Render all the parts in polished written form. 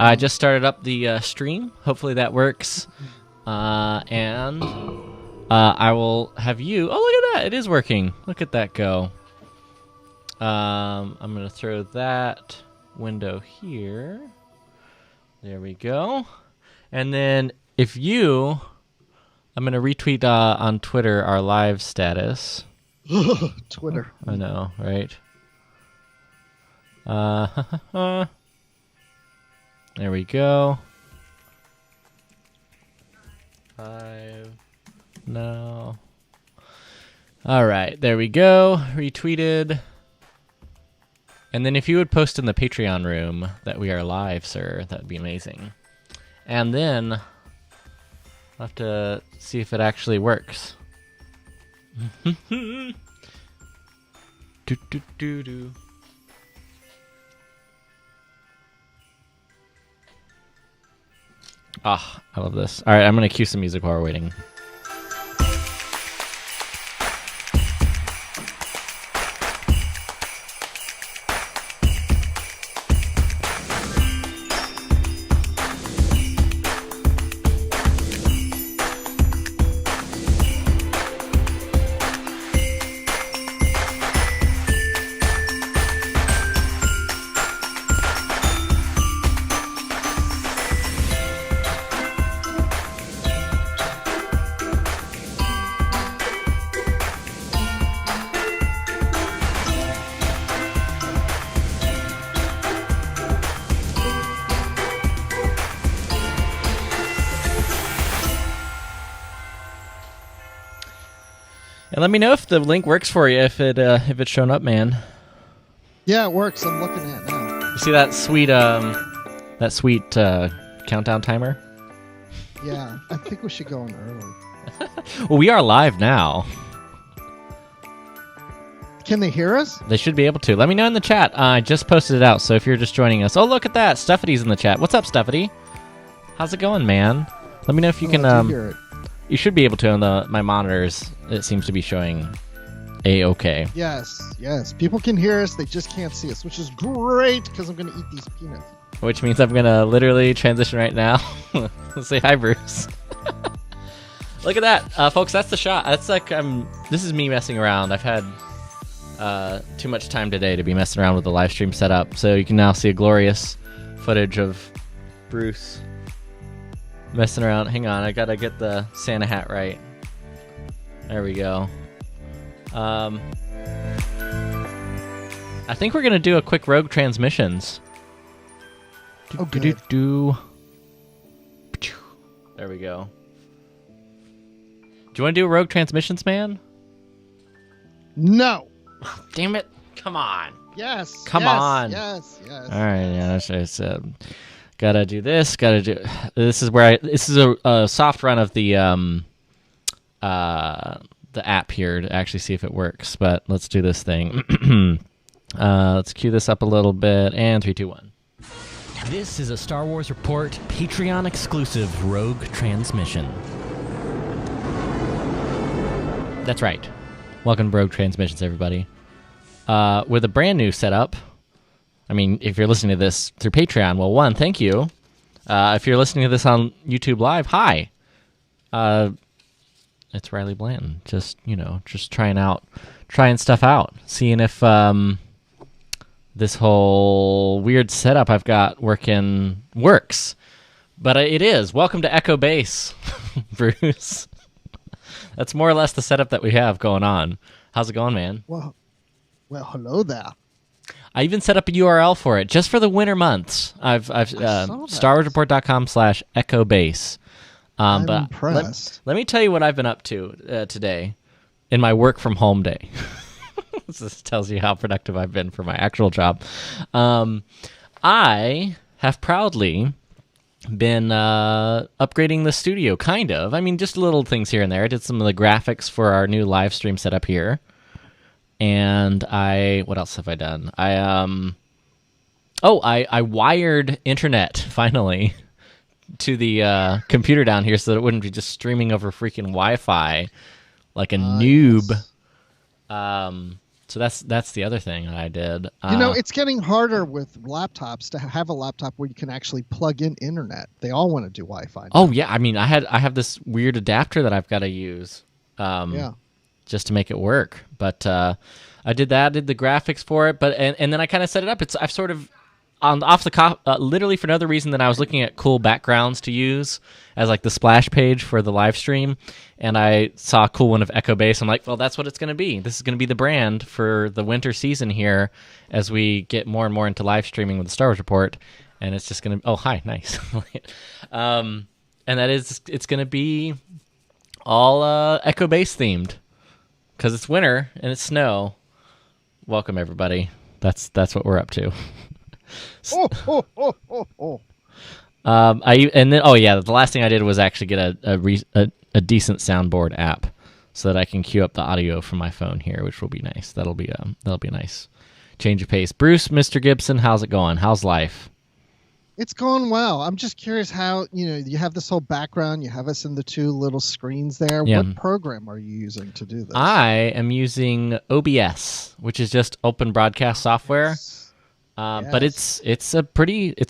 I just started up the stream. Hopefully that works. And I will have you... Oh, look at that. It is working. Look at that go. I'm going to throw that window here. There we go. And then if you... I'm going to retweet on Twitter our live status. Twitter. I know, right? There we go. 5 now. All right, there we go. Retweeted. And then if you would post in the Patreon room that we are live, sir, that'd be amazing. And then I'll have to see if it actually works. do do do do. Ah, I love this. All right, I'm going to cue some music while we're waiting. And let me know if the link works for you, if it's shown up, man. Yeah, it works. I'm looking at it now. You see that sweet countdown timer? Yeah, I think we should go on early. Well, we are live now. Can they hear us? They should be able to. Let me know in the chat. I just posted it out, so if you're just joining us. Oh, look at that. Stuffity's in the chat. What's up, Stuffity? How's it going, man? Let me know if you can... I do hear it. You should be able to on my monitors. It seems to be showing A-okay. Yes. People can hear us. They just can't see us, which is great because I'm going to eat these peanuts. Which means I'm going to literally transition right now. Say hi, Bruce. Look at that. Folks, that's the shot. That's like, this is me messing around. I've had too much time today to be messing around with the live stream setup. So you can now see a glorious footage of Bruce messing around. Hang on, I gotta get the Santa hat right. There we go. I think we're gonna do a quick Rogue Transmissions. Oh, good. There we go. Do you want to do a Rogue Transmissions, man? No. Damn it! Come on. Yes. Come on. Yes. All right. Yeah, that's gotta do this. This is where this is a soft run of the app here to actually see if it works. But let's do this thing. Let's cue this up a little bit. And 3, 2, 1. This is a Star Wars Report Patreon exclusive Rogue Transmission. That's right. Welcome to Rogue Transmissions, everybody. With a brand new setup. I mean, if you're listening to this through Patreon, well, one, thank you. If you're listening to this on YouTube Live, hi. It's Riley Blanton. Just trying stuff out. Seeing if this whole weird setup I've got works. But it is. Welcome to Echo Base, Bruce. That's more or less the setup that we have going on. How's it going, man? Well, hello there. I even set up a URL for it just for the winter months. I've StarWarsReport.com/EchoBase. I'm impressed. Let me tell you what I've been up to today in my work from home day. This tells you how productive I've been for my actual job. I have proudly been upgrading the studio, kind of. I mean, just little things here and there. I did some of the graphics for our new live stream setup here. And what else have I done? I wired internet finally to the computer down here so that it wouldn't be just streaming over freaking Wi-Fi like a noob. Yes. So that's the other thing that I did. It's getting harder with laptops to have a laptop where you can actually plug in internet. They all want to do Wi-Fi now. Oh yeah, I mean, I have this weird adapter that I've got to use, just to make it work. But I did that, did the graphics for it, but and then I kind of set it up. I've sort of literally for another reason than I was looking at cool backgrounds to use as like the splash page for the live stream, and I saw a cool one of Echo Base. I'm like, well, that's what it's going to be. This is going to be the brand for the winter season here as we get more and more into live streaming with the Star Wars Report, and it's just going to. Oh, hi, nice. And it's going to be all Echo Base themed because it's winter and it's snow. Welcome everybody. That's what we're up to. Oh. The last thing I did was actually get a decent soundboard app so that I can queue up the audio from my phone here, which will be nice. That'll be a nice change of pace. Bruce, Mr. Gibson, how's it going? How's life? It's going well. I'm just curious how, you have this whole background, you have us in the two little screens there. Yeah. What program are you using to do this? I am using OBS, which is just open broadcast software. But it's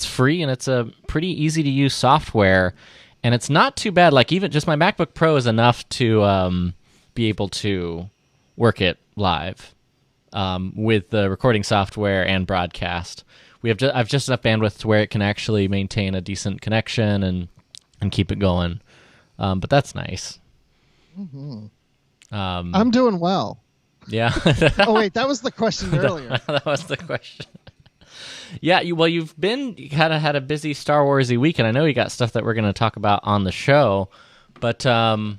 free and it's a pretty easy to use software, and it's not too bad. Like even just my MacBook Pro is enough to be able to work it live with the recording software and broadcast. I've just enough bandwidth to where it can actually maintain a decent connection and keep it going. But that's nice. Mm-hmm. I'm doing well. Yeah. Oh wait, that was the question earlier. That was the question. Yeah, you've kind of had a busy Star Wars-y week, and I know you got stuff that we're going to talk about on the show, but I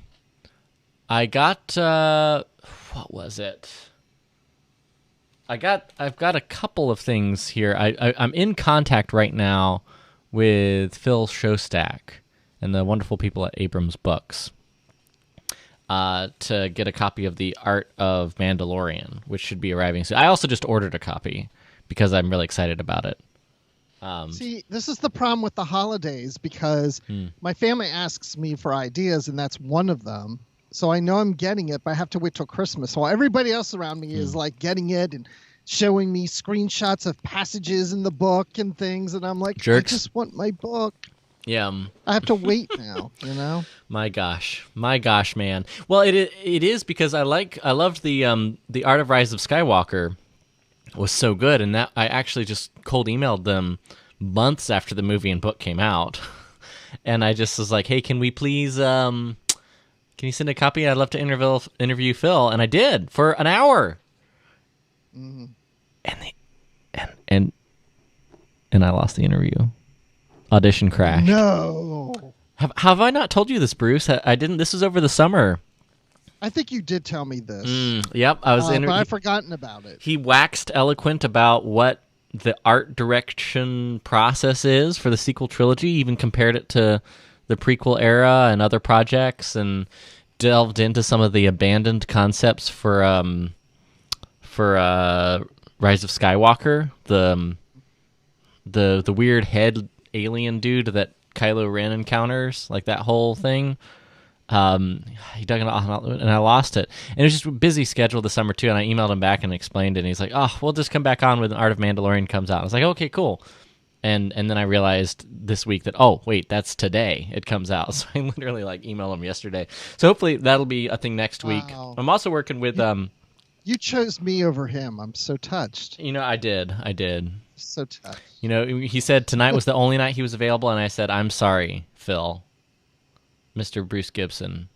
got what was it? I've got a couple of things here. I'm in contact right now with Phil Shostak and the wonderful people at Abrams Books to get a copy of The Art of Mandalorian, which should be arriving soon. I also just ordered a copy because I'm really excited about it. See, this is the problem with the holidays because my family asks me for ideas, and that's one of them. So I know I'm getting it, but I have to wait till Christmas. So everybody else around me is like getting it and showing me screenshots of passages in the book and things, and I'm like, jerks. I just want my book. Yeah, I have to wait now. My gosh, man. Well, it is because I loved the Art of Rise of Skywalker. Was so good, and that I actually just cold emailed them months after the movie and book came out, and I just was like, "Hey, can we please, can you send a copy? I'd love to interview Phil," and I did for an hour, and I lost the interview. Audition crashed. No, have I not told you this, Bruce? I didn't. This was over the summer. I think you did tell me this. Yep, I was but I've forgotten about it. He waxed eloquent about what the art direction process is for the sequel trilogy, even compared it to the prequel era and other projects, and delved into some of the abandoned concepts for Rise of Skywalker, the weird head alien dude that Kylo Ren encounters, like that whole thing. He dug it off, and I lost it. And it was just a busy schedule this summer, too, and I emailed him back and explained it, and he's like, oh, we'll just come back on when Art of Mandalorian comes out. I was like, okay, cool. And then I realized this week that, oh, wait, that's today it comes out. So I literally, emailed him yesterday. So hopefully that'll be a thing next week. I'm also working with... You chose me over him. I'm so touched. I did. So touched. He said tonight was the only night he was available, and I said, I'm sorry, Phil. Mr. Bruce Gibson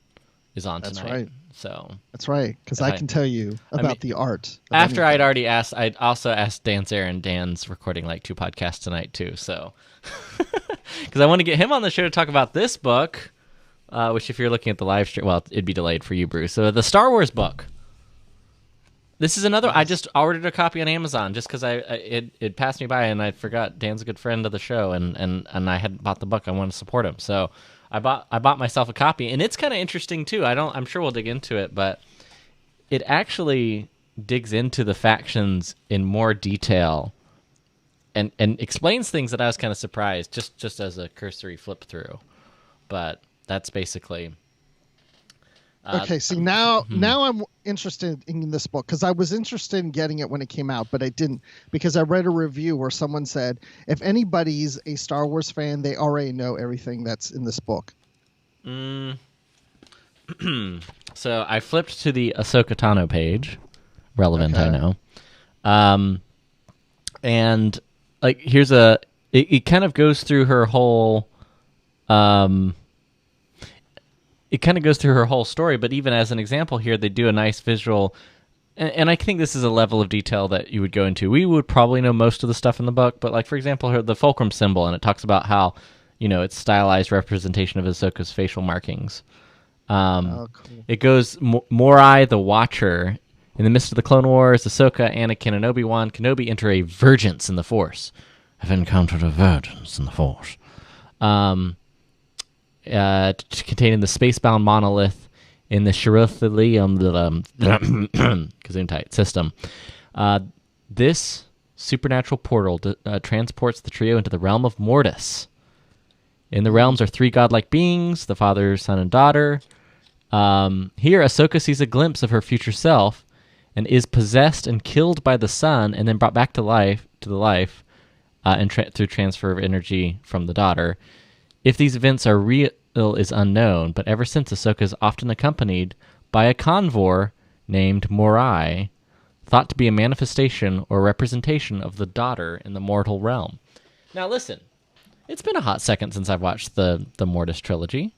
is on tonight. That's right. So that's right, because I can tell you about the art. After anything. I'd already asked, I'd also asked Dan Zarin. Dan's recording 2 podcasts tonight too. So because I want to get him on the show to talk about this book, which if you're looking at the live stream, well, it'd be delayed for you, Bruce. So the Star Wars book. This is another. I just ordered a copy on Amazon just because it passed me by and I forgot Dan's a good friend of the show and I hadn't bought the book. I wanted to support him, so. I bought myself a copy, and it's kind of interesting too. I'm sure we'll dig into it, but it actually digs into the factions in more detail, and explains things that I was kind of surprised just as a cursory flip through. But that's basically Okay, see now I'm interested in this book because I was interested in getting it when it came out, but I didn't because I read a review where someone said if anybody's a Star Wars fan, they already know everything that's in this book. So I flipped to the Ahsoka Tano page. Relevant, okay. I know. And like here's it kind of goes through her whole it kind of goes through her whole story, but even as an example here, they do a nice visual, and I think this is a level of detail that you would go into. We would probably know most of the stuff in the book, but like, for example, the fulcrum symbol, and it talks about how, it's stylized representation of Ahsoka's facial markings. Cool. It goes, Morai the Watcher, in the midst of the Clone Wars, Ahsoka, Anakin, and Obi-Wan Kenobi enter a vergence in the Force. Have encountered a vergence in the Force. Containing the spacebound monolith in the Shirothium Gesundheit system. This supernatural portal transports the trio into the realm of Mortis. In the realms are three godlike beings, the father, son, and daughter. Here, Ahsoka sees a glimpse of her future self and is possessed and killed by the son and then brought back to life, through transfer of energy from the daughter. If these events are real is unknown, but ever since Ahsoka is often accompanied by a convor named Morai, thought to be a manifestation or representation of the daughter in the mortal realm. Now listen, it's been a hot second since I've watched the Mortis trilogy,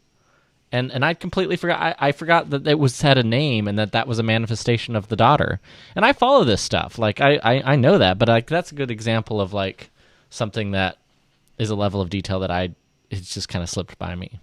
and I completely forgot. I forgot that it had a name and that was a manifestation of the daughter. And I follow this stuff, like I know that, but like that's a good example of like something that is a level of detail that it's just kind of slipped by me.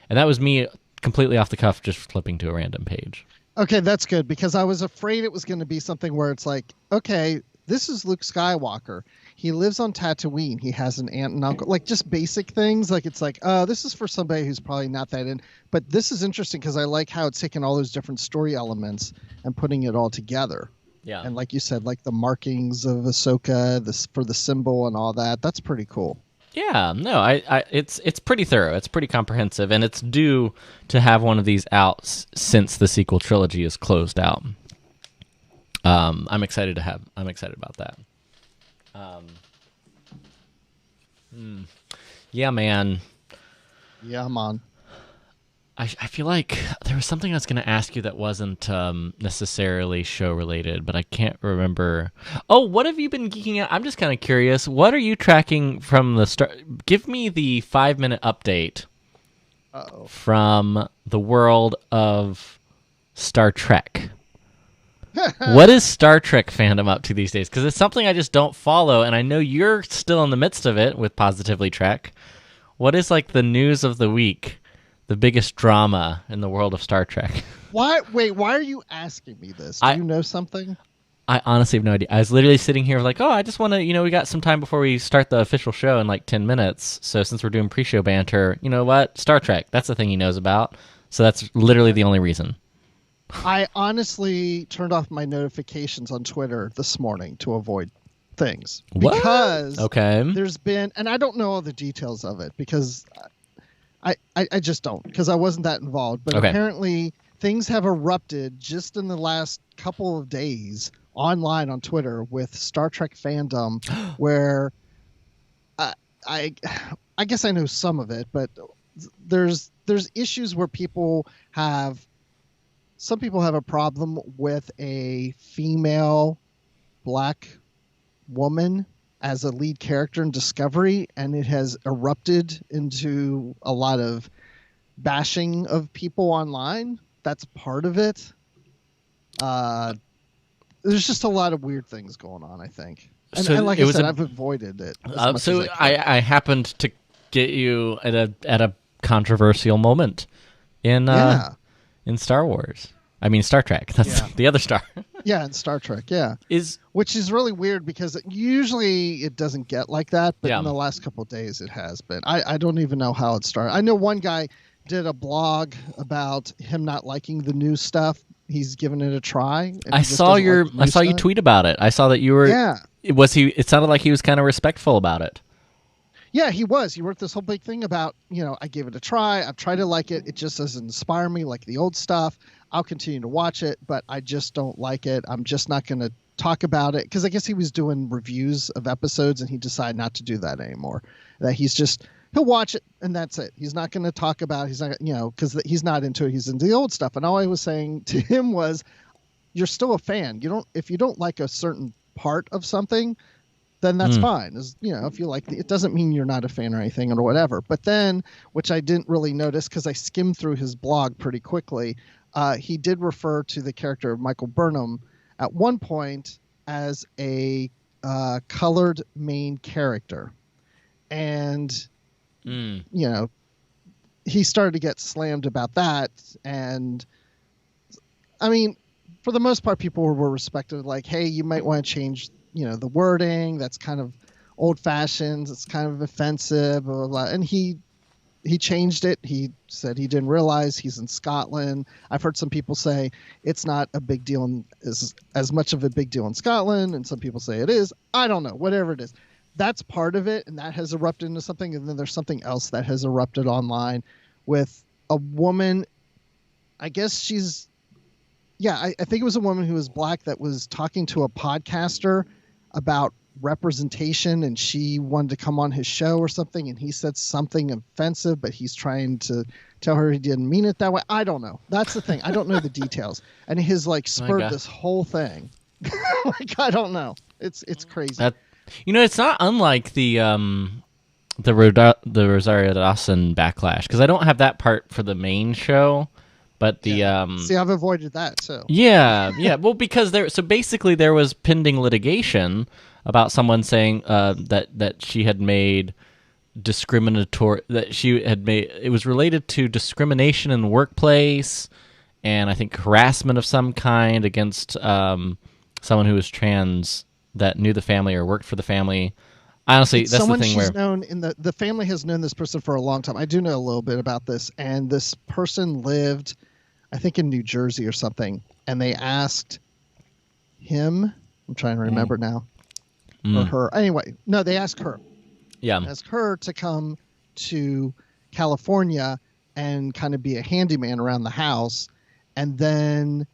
And that was me completely off the cuff, just flipping to a random page. Okay, that's good, because I was afraid it was going to be something where it's like, okay, this is Luke Skywalker. He lives on Tatooine. He has an aunt and uncle, like just basic things. Like it's like, this is for somebody who's probably not that in. But this is interesting because I like how it's taking all those different story elements and putting it all together. Yeah. And like you said, like the markings of Ahsoka, for the symbol and all that. That's pretty cool. Yeah, no, it's pretty thorough. It's pretty comprehensive, and it's due to have one of these out since the sequel trilogy is closed out. I'm excited about that. Yeah, man. Yeah, man. I feel like there was something I was going to ask you that wasn't necessarily show-related, but I can't remember. Oh, what have you been geeking out? I'm just kind of curious. What are you tracking from the start? Give me the 5-minute update from the world of Star Trek. What is Star Trek fandom up to these days? Because it's something I just don't follow, and I know you're still in the midst of it with Positively Trek. What is like the news of the week? The biggest drama in the world of Star Trek. Why are you asking me this? Do you know something? I honestly have no idea. I was literally sitting here like, I just want to, we got some time before we start the official show in like 10 minutes. So since we're doing pre-show banter, you know what? Star Trek, that's the thing he knows about. So that's literally the only reason. I honestly turned off my notifications on Twitter this morning to avoid things. What? Because there's been, and I don't know all the details of it because I just don't, because I wasn't that involved. But apparently things have erupted just in the last couple of days online on Twitter with Star Trek fandom where I guess I know some of it, but there's issues where some people have a problem with a female black woman as a lead character in Discovery, and it has erupted into a lot of bashing of people online. That's part of it. There's just a lot of weird things going on, I think. And like I said, I've avoided it. So I happened to get you at a controversial moment in Star Wars. I mean, Star Trek. That's the other Star. Yeah, in Star Trek, which is really weird because usually it doesn't get like that, but in the last couple of days it has been. I don't even know how it started. I know one guy did a blog about him not liking the new stuff. He's given it a try. I saw you tweet about it. I saw that you were. Yeah. It sounded like he was kind of respectful about it. Yeah, he was. He wrote this whole big thing about, I gave it a try. I've tried to like it. It just doesn't inspire me like the old stuff. I'll continue to watch it, but I just don't like it. I'm just not going to talk about it, because I guess he was doing reviews of episodes and he decided not to do that anymore. That he'll watch it and that's it. He's not going to talk about, he's not, because he's not into it. He's into the old stuff. And all I was saying to him was, you're still a fan. If you don't like a certain part of something, then that's fine. If you like it doesn't mean you're not a fan or anything or whatever. But then, which I didn't really notice because I skimmed through his blog pretty quickly, he did refer to the character of Michael Burnham at one point as a colored main character. And, he started to get slammed about that. And, I mean, for the most part, people were respected, like, hey, you might want to change, the wording. That's kind of old-fashioned. It's kind of offensive, blah, blah, blah. And he changed it. He said he didn't realize he's in Scotland. I've heard some people say it's not a big deal, as much of a big deal in Scotland, and some people say it is. I don't know. Whatever it is. That's part of it, and that has erupted into something. And then there's something else that has erupted online with a woman. I guess she's... Yeah, I think it was a woman who was black that was talking to a podcaster about representation, and she wanted to come on his show or something, and he said something offensive, but he's trying to tell her he didn't mean it that way. I don't know. That's the thing. I don't know the details. And it has spurred this whole thing. I don't know. It's crazy. It's not unlike the Rosario Dawson backlash, because I don't have that part for the main show. But see, I've avoided that too. Yeah. Well, because basically there was pending litigation about someone saying that she had made discriminatory, it was related to discrimination in the workplace, and I think harassment of some kind against someone who was trans that knew the family or worked for the family. Honestly, that's the thing where known in the family has known this person for a long time. I do know a little bit about this, and this person lived, I think, in New Jersey or something, and they asked him. I'm trying to remember now, or her. Anyway, no, they asked her. Yeah, asked her to come to California and kind of be a handyman around the house, and then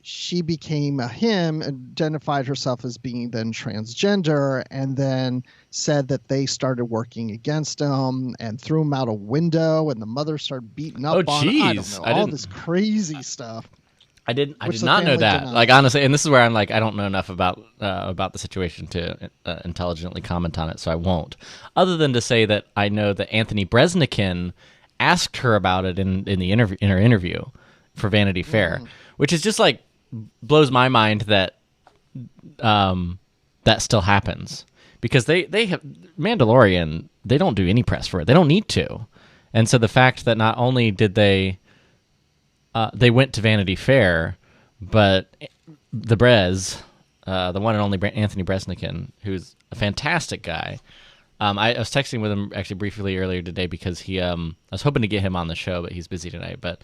she became a him, identified herself as being then transgender, and then said that they started working against him and threw him out a window, and the mother started beating up on him. I don't know. All this crazy stuff. I did not know that. Like, honestly, and this is where I'm like, I don't know enough about the situation to intelligently comment on it, so I won't. Other than to say that I know that Anthony Breznican asked her about it in her interview for Vanity Fair, which is just like blows my mind that that still happens, because they have Mandalorian. They don't do any press for it. They don't need to, and so the fact that not only did they went to Vanity Fair, but the one and only Anthony Breznican, who's a fantastic guy. I was texting with him actually briefly earlier today because I was hoping to get him on the show, but he's busy tonight. But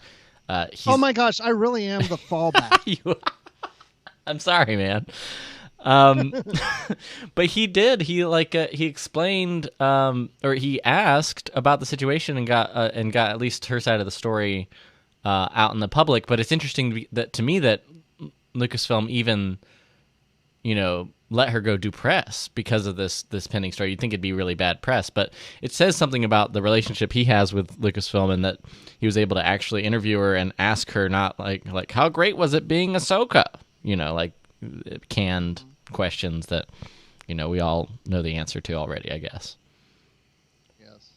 oh my gosh, I really am the fallback. I'm sorry, man. But he did. He explained, or he asked about the situation and got at least her side of the story out in the public. But it's interesting to me that Lucasfilm even, let her go do press because of this pending story. You'd think it'd be really bad press, but it says something about the relationship he has with Lucasfilm, and that he was able to actually interview her and ask her not like how great was it being Ahsoka, like canned questions that we all know the answer to already, I guess. Yes.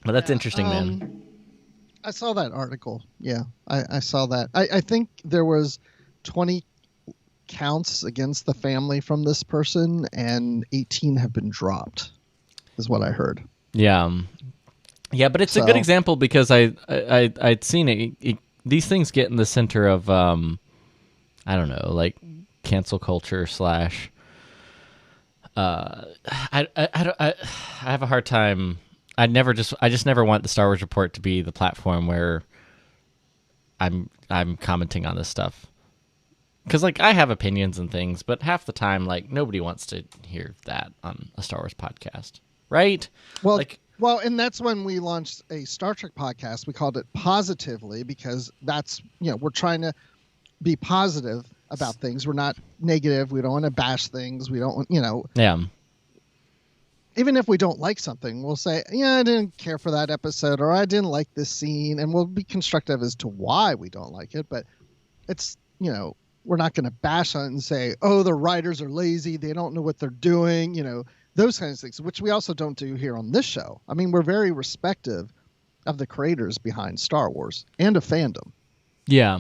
But that's interesting, man. I saw that article. Yeah, I saw that. I think there was 20 counts against the family from this person, and 18 have been dropped, is what I heard. Yeah, but it's a good example because I'd seen it. These things get in the center of I don't know, like cancel culture / I have a hard time. I just never want the Star Wars Report to be the platform where I'm commenting on this stuff. Because, I have opinions and things, but half the time, nobody wants to hear that on a Star Wars podcast, right? Well, Well, and that's when we launched a Star Trek podcast. We called it Positively because that's, we're trying to be positive about things. We're not negative. We don't want to bash things. We don't, Yeah. Even if we don't like something, we'll say, yeah, I didn't care for that episode, or I didn't like this scene, and we'll be constructive as to why we don't like it. But it's, we're not going to bash on it and say, oh, the writers are lazy, they don't know what they're doing, those kinds of things, which we also don't do here on this show. I mean, we're very respective of the creators behind Star Wars and of fandom. Yeah.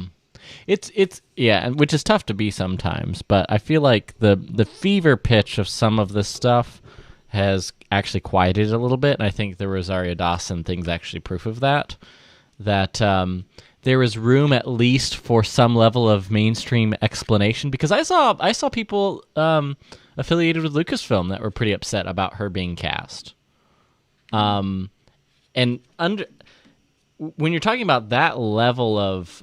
It's which is tough to be sometimes, but I feel like the fever pitch of some of this stuff has actually quieted a little bit, and I think the Rosario Dawson thing's actually proof of that. That there is room at least for some level of mainstream explanation, because I saw people affiliated with Lucasfilm that were pretty upset about her being cast. And when you're talking about that level of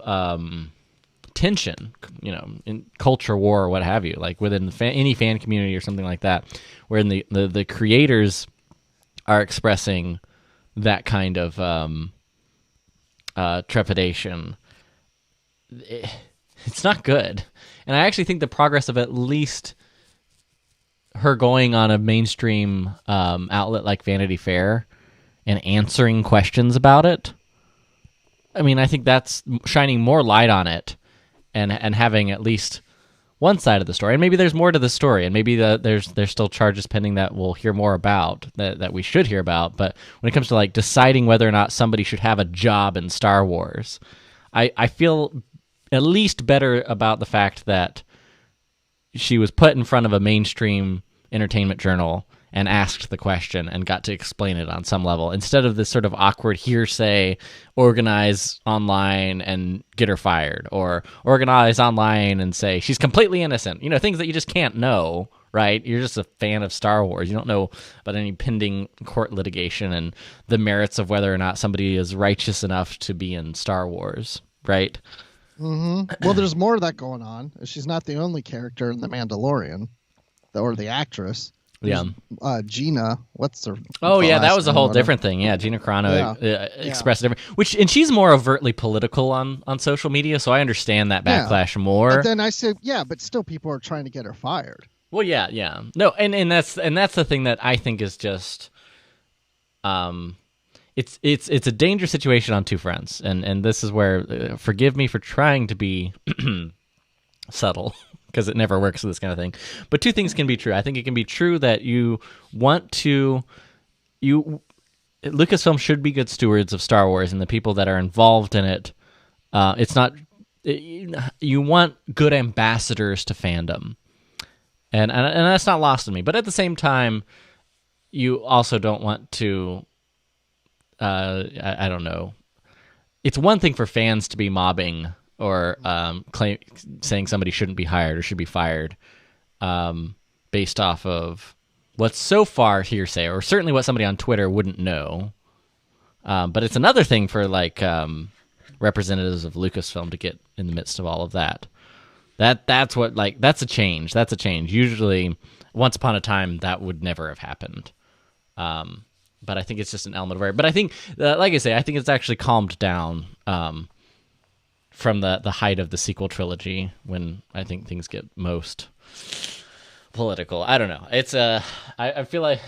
tension, in culture war or what have you, like within any fan community or something like that, where the creators are expressing that kind of trepidation, it's not good. And I actually think the progress of at least her going on a mainstream outlet like Vanity Fair and answering questions about it, I mean, I think that's shining more light on it and having at least one side of the story. And maybe there's more to the story, and maybe there's still charges pending that we'll hear more about, that we should hear about. But when it comes to like deciding whether or not somebody should have a job in Star Wars, I feel at least better about the fact that she was put in front of a mainstream entertainment journal and asked the question and got to explain it on some level, instead of this sort of awkward hearsay, organize online and get her fired, or organize online and say she's completely innocent. Things that you just can't know, right? You're just a fan of Star Wars. You don't know about any pending court litigation and the merits of whether or not somebody is righteous enough to be in Star Wars, right? Mm-hmm. Well, there's more of that going on. She's not the only character in The Mandalorian, or the actress. Yeah. Gina, what's her? Oh yeah, that was a whole different thing. Yeah, Gina Carano expressed different, and she's more overtly political on social media, so I understand that backlash more. But then I said, but still, people are trying to get her fired. Well, yeah, no, and that's the thing that I think is just, it's a dangerous situation on two fronts, and this is where forgive me for trying to be subtle, because it never works with this kind of thing. But two things can be true. I think it can be true that Lucasfilm should be good stewards of Star Wars and the people that are involved in it. You want good ambassadors to fandom, and that's not lost on me. But at the same time, you also don't want to. I don't know. It's one thing for fans to be mobbing or saying somebody shouldn't be hired or should be fired based off of what's so far hearsay, or certainly what somebody on Twitter wouldn't know. But it's another thing for representatives of Lucasfilm to get in the midst of all of that. That's a change. That's a change. Usually, once upon a time, that would never have happened. But I think it's just an element of error. But I think, like I say, I think it's actually calmed down from the height of the sequel trilogy, when I think things get most political. I don't know. It's I feel like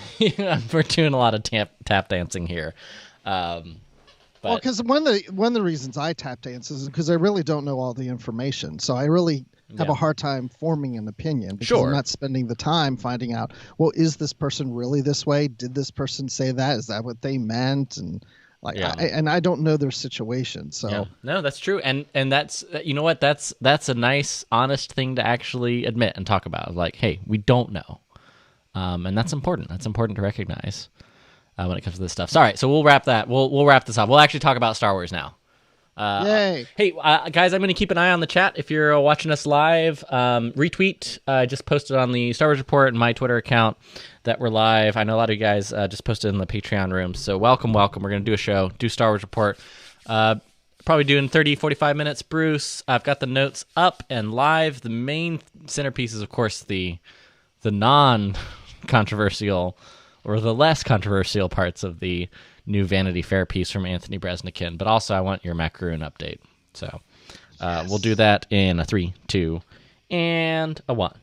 we're doing a lot of tap dancing here. Well, because one of the reasons I tap dance is because I really don't know all the information, so I really have a hard time forming an opinion, because I'm not spending the time finding out, well, is this person really this way? Did this person say that? Is that what they meant? And I don't know their situation. So no, that's true. And that's, you know what, that's a nice, honest thing to actually admit and talk about. Like, hey, we don't know. And that's important. That's important to recognize when it comes to this stuff. So, all right, so we'll wrap that. We'll wrap this up. We'll actually talk about Star Wars now. Yay. Hey, guys, I'm going to keep an eye on the chat. If you're watching us live, retweet. I just posted on the Star Wars Report and my Twitter account that we're live. I know a lot of you guys just posted in the Patreon room. So welcome. We're going to do a show, do Star Wars Report. Probably doing 30, 45 minutes. Bruce, I've got the notes up and live. The main centerpiece is, of course, the non-controversial or the less controversial parts of the new Vanity Fair piece from Anthony Breznican. But also, I want your macaroon update. So we'll do that in a 3, 2, and a 1.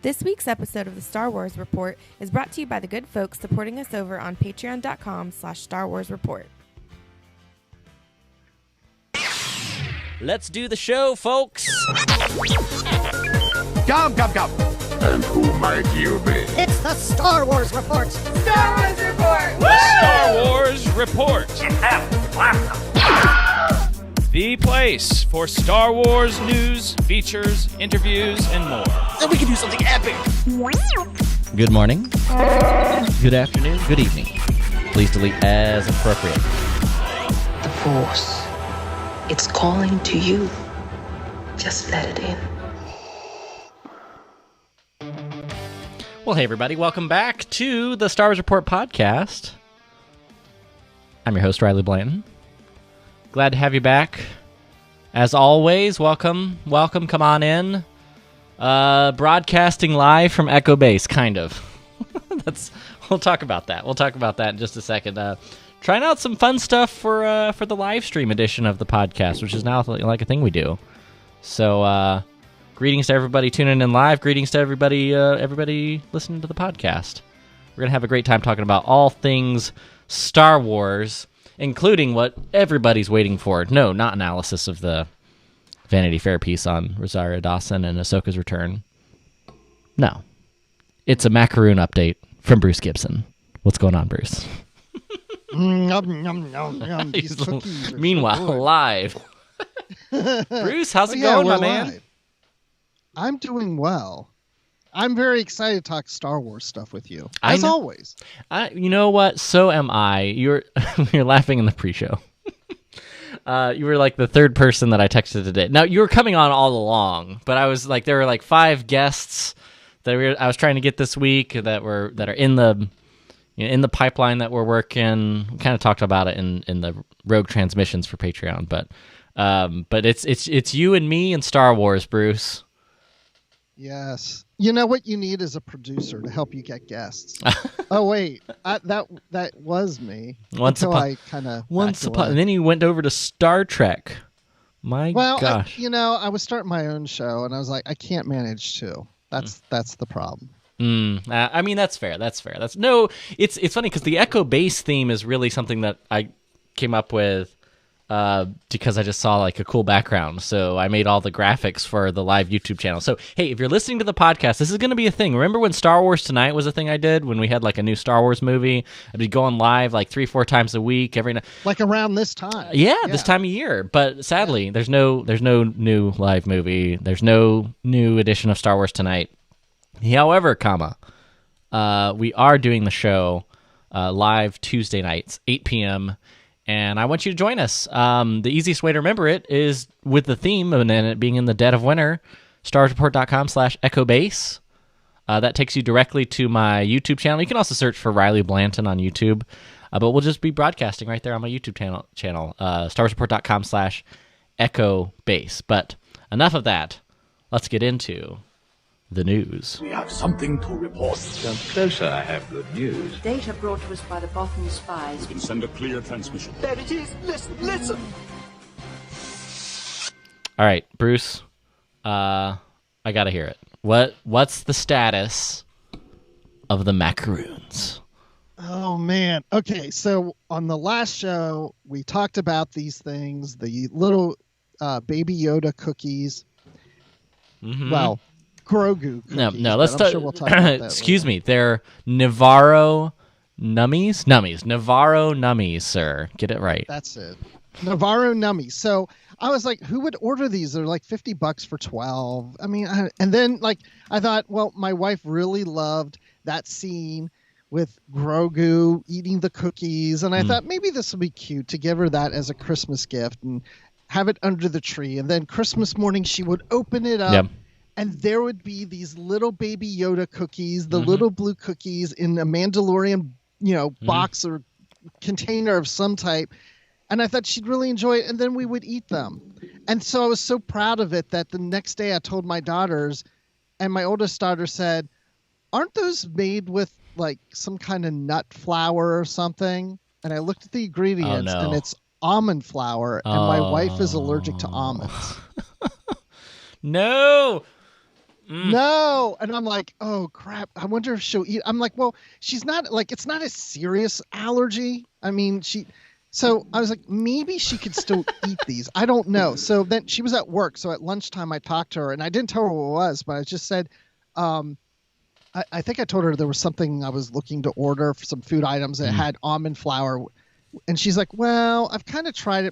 This week's episode of the Star Wars Report is brought to you by the good folks supporting us over on patreon.com/Star Wars Report. Let's do the show, folks. Come. And who might you be? It's the Star Wars Report! Star Wars Report! Star Wars Report. The place for Star Wars news, features, interviews, and more. Then we can do something epic. Good morning. Good afternoon. Good evening. Please delete as appropriate. The Force. It's calling to you. Just let it in. Well, hey, everybody. Welcome back to the Star Wars Report podcast. I'm your host, Riley Blanton. Glad to have you back. As always, welcome. Come on in. Broadcasting live from Echo Base, kind of. We'll talk about that. We'll talk about that in just a second. Trying out some fun stuff for the live stream edition of the podcast, which is now like a thing we do. So, greetings to everybody tuning in live. Greetings to everybody listening to the podcast. We're gonna have a great time talking about all things Star Wars, including what everybody's waiting for. No, not analysis of the Vanity Fair piece on Rosario Dawson and Ahsoka's return. No. It's a macaroon update from Bruce Gibson. What's going on, Bruce? These cookies are Meanwhile, so good. live. Bruce, how's it going, my man? Live. I'm doing well. I'm very excited to talk Star Wars stuff with you, as always. You know what? So am I. You're laughing in the pre-show. You were like the third person that I texted today. Now, you were coming on all along, but I was like, there were like 5 guests that I was trying to get this week that are in the pipeline that we're working. We kind of talked about it in the Rogue Transmissions for Patreon, but it's you and me and Star Wars, Bruce. Yes. You know what you need is a producer to help you get guests. Oh wait, that was me. Once upon, and then you went over to Star Trek. My gosh. I was starting my own show, and I was like, I can't manage two. That's the problem. I mean, that's fair. It's funny because the Echo Base theme is really something that I came up with because I just saw like a cool background. So I made all the graphics for the live YouTube channel. So, hey, if you're listening to the podcast, this is going to be a thing. Remember when Star Wars Tonight was a thing I did when we had like a new Star Wars movie? I'd be going live like 3-4 times a week every night. Like around this time. Yeah, this time of year. But sadly, there's no new live movie. There's no new edition of Star Wars Tonight. However, we are doing the show live Tuesday nights, 8 p.m., and I want you to join us. The easiest way to remember it is with the theme, and then it being in the dead of winter, starsreport.com/echobase. That takes you directly to my YouTube channel. You can also search for Riley Blanton on YouTube, but we'll just be broadcasting right there on my YouTube channel, starsreport.com/echobase. But enough of that. Let's get into the news. We have something to report. Come closer, I have good news. Data brought to us by the Bothan spies. We can send a clear transmission. There it is. Listen. All right, Bruce. I gotta hear it. What's the status of the macaroons? Oh man. Okay, so on the last show we talked about these things, the little Baby Yoda cookies. Mm-hmm. Well, Grogu cookies. No. Let's talk. Sure we'll talk about that Excuse later. me. They're Navarro nummies. Navarro nummies, sir. Get it right. That's it. Navarro nummies. So I was like, who would order these? They're like $50 for 12. I mean, and then I thought, well, my wife really loved that scene with Grogu eating the cookies, and I thought maybe this would be cute to give her that as a Christmas gift and have it under the tree. And then Christmas morning, she would open it up. Yep. And there would be these little Baby Yoda cookies, the little blue cookies in a Mandalorian, box or container of some type. And I thought she'd really enjoy it. And then we would eat them. And so I was so proud of it that the next day I told my daughters, and my oldest daughter said, aren't those made with like some kind of nut flour or something? And I looked at the ingredients, and it's almond flour, and my wife is allergic to almonds. No. No. And I'm like, oh crap. I wonder if she'll eat. I'm like, well, she's not like, it's not a serious allergy. I mean, so I was like, maybe she could still eat these. I don't know. So then she was at work. So at lunchtime, I talked to her, and I didn't tell her what it was, but I just said, I think I told her there was something I was looking to order for some food items that had almond flour. And she's like, well, I've kind of tried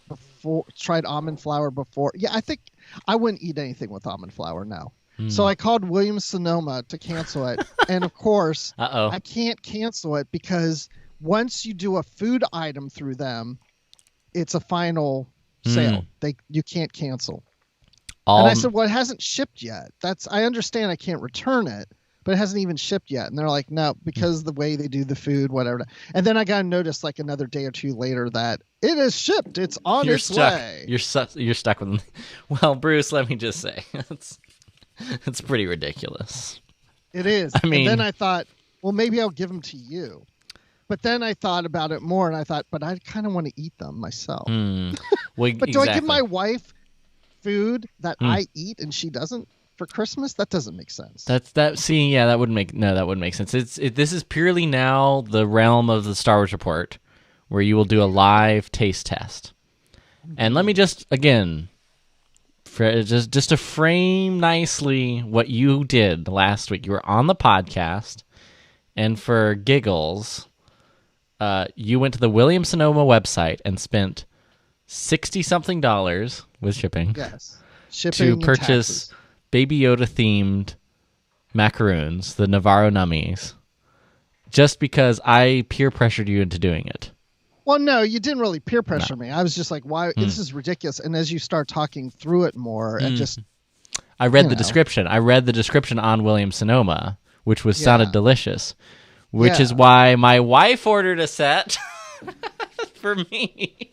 almond flour before. Yeah, I think I wouldn't eat anything with almond flour now. So I called Williams-Sonoma to cancel it. And of course, I can't cancel it because once you do a food item through them, it's a final sale. You can't cancel. And I said, well, it hasn't shipped yet. I understand I can't return it, but it hasn't even shipped yet. And they're like, no, because the way they do the food, whatever. And then I got a notice like another day or two later that it is shipped. It's on its way. You're stuck with them. Well, Bruce, let me just say, it's pretty ridiculous. It is. I mean, and then I thought, well, maybe I'll give them to you. But then I thought about it more, and I thought, but I kind of want to eat them myself. Well, but do I give my wife food that I eat and she doesn't for Christmas? That doesn't make sense. That wouldn't make sense. This is purely now the realm of the Star Wars Report, where you will do a live taste test. And let me just again, just to frame nicely what you did last week. You were on the podcast, and for giggles, you went to the Williams-Sonoma website and spent $60-something with shipping. Yes, shipping to purchase Baby Yoda themed macaroons, the Navarro Nummies, just because I peer pressured you into doing it. Well, no, you didn't really peer pressure me. I was just like, why? This is ridiculous. And as you start talking through it more, and just... I read the description. I read the description on Williams-Sonoma, which sounded delicious, which is why my wife ordered a set for me.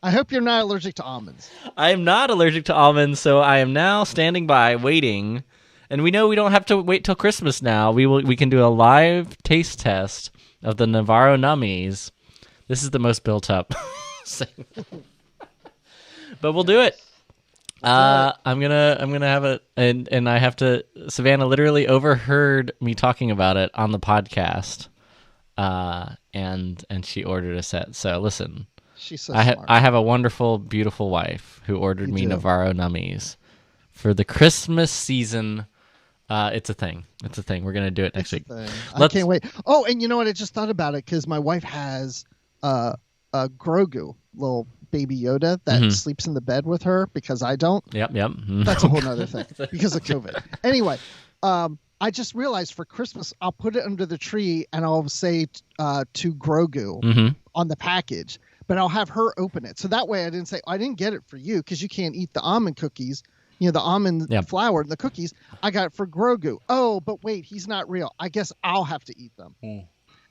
I hope you're not allergic to almonds. I am not allergic to almonds, so I am now standing by waiting. And we know we don't have to wait till Christmas now. We can do a live taste test of the Navarro Nummies. This is the most built up segment. But we'll do it. I'm gonna have it, and I have to. Savannah literally overheard me talking about it on the podcast, and she ordered a set. So listen, she's so smart. I have a wonderful, beautiful wife who ordered me Navarro Nummies for the Christmas season. It's a thing. We're gonna do it next week. I can't wait. Oh, and you know what? I just thought about it because my wife has a Grogu, little baby Yoda that sleeps in the bed with her because I don't. Yep. That's a whole nother thing because of COVID. Anyway, I just realized for Christmas I'll put it under the tree and I'll say to Grogu on the package, but I'll have her open it. So that way I didn't say, I didn't get it for you because you can't eat the almond cookies, the almond flour and the cookies. I got it for Grogu. Oh, but wait, he's not real. I guess I'll have to eat them.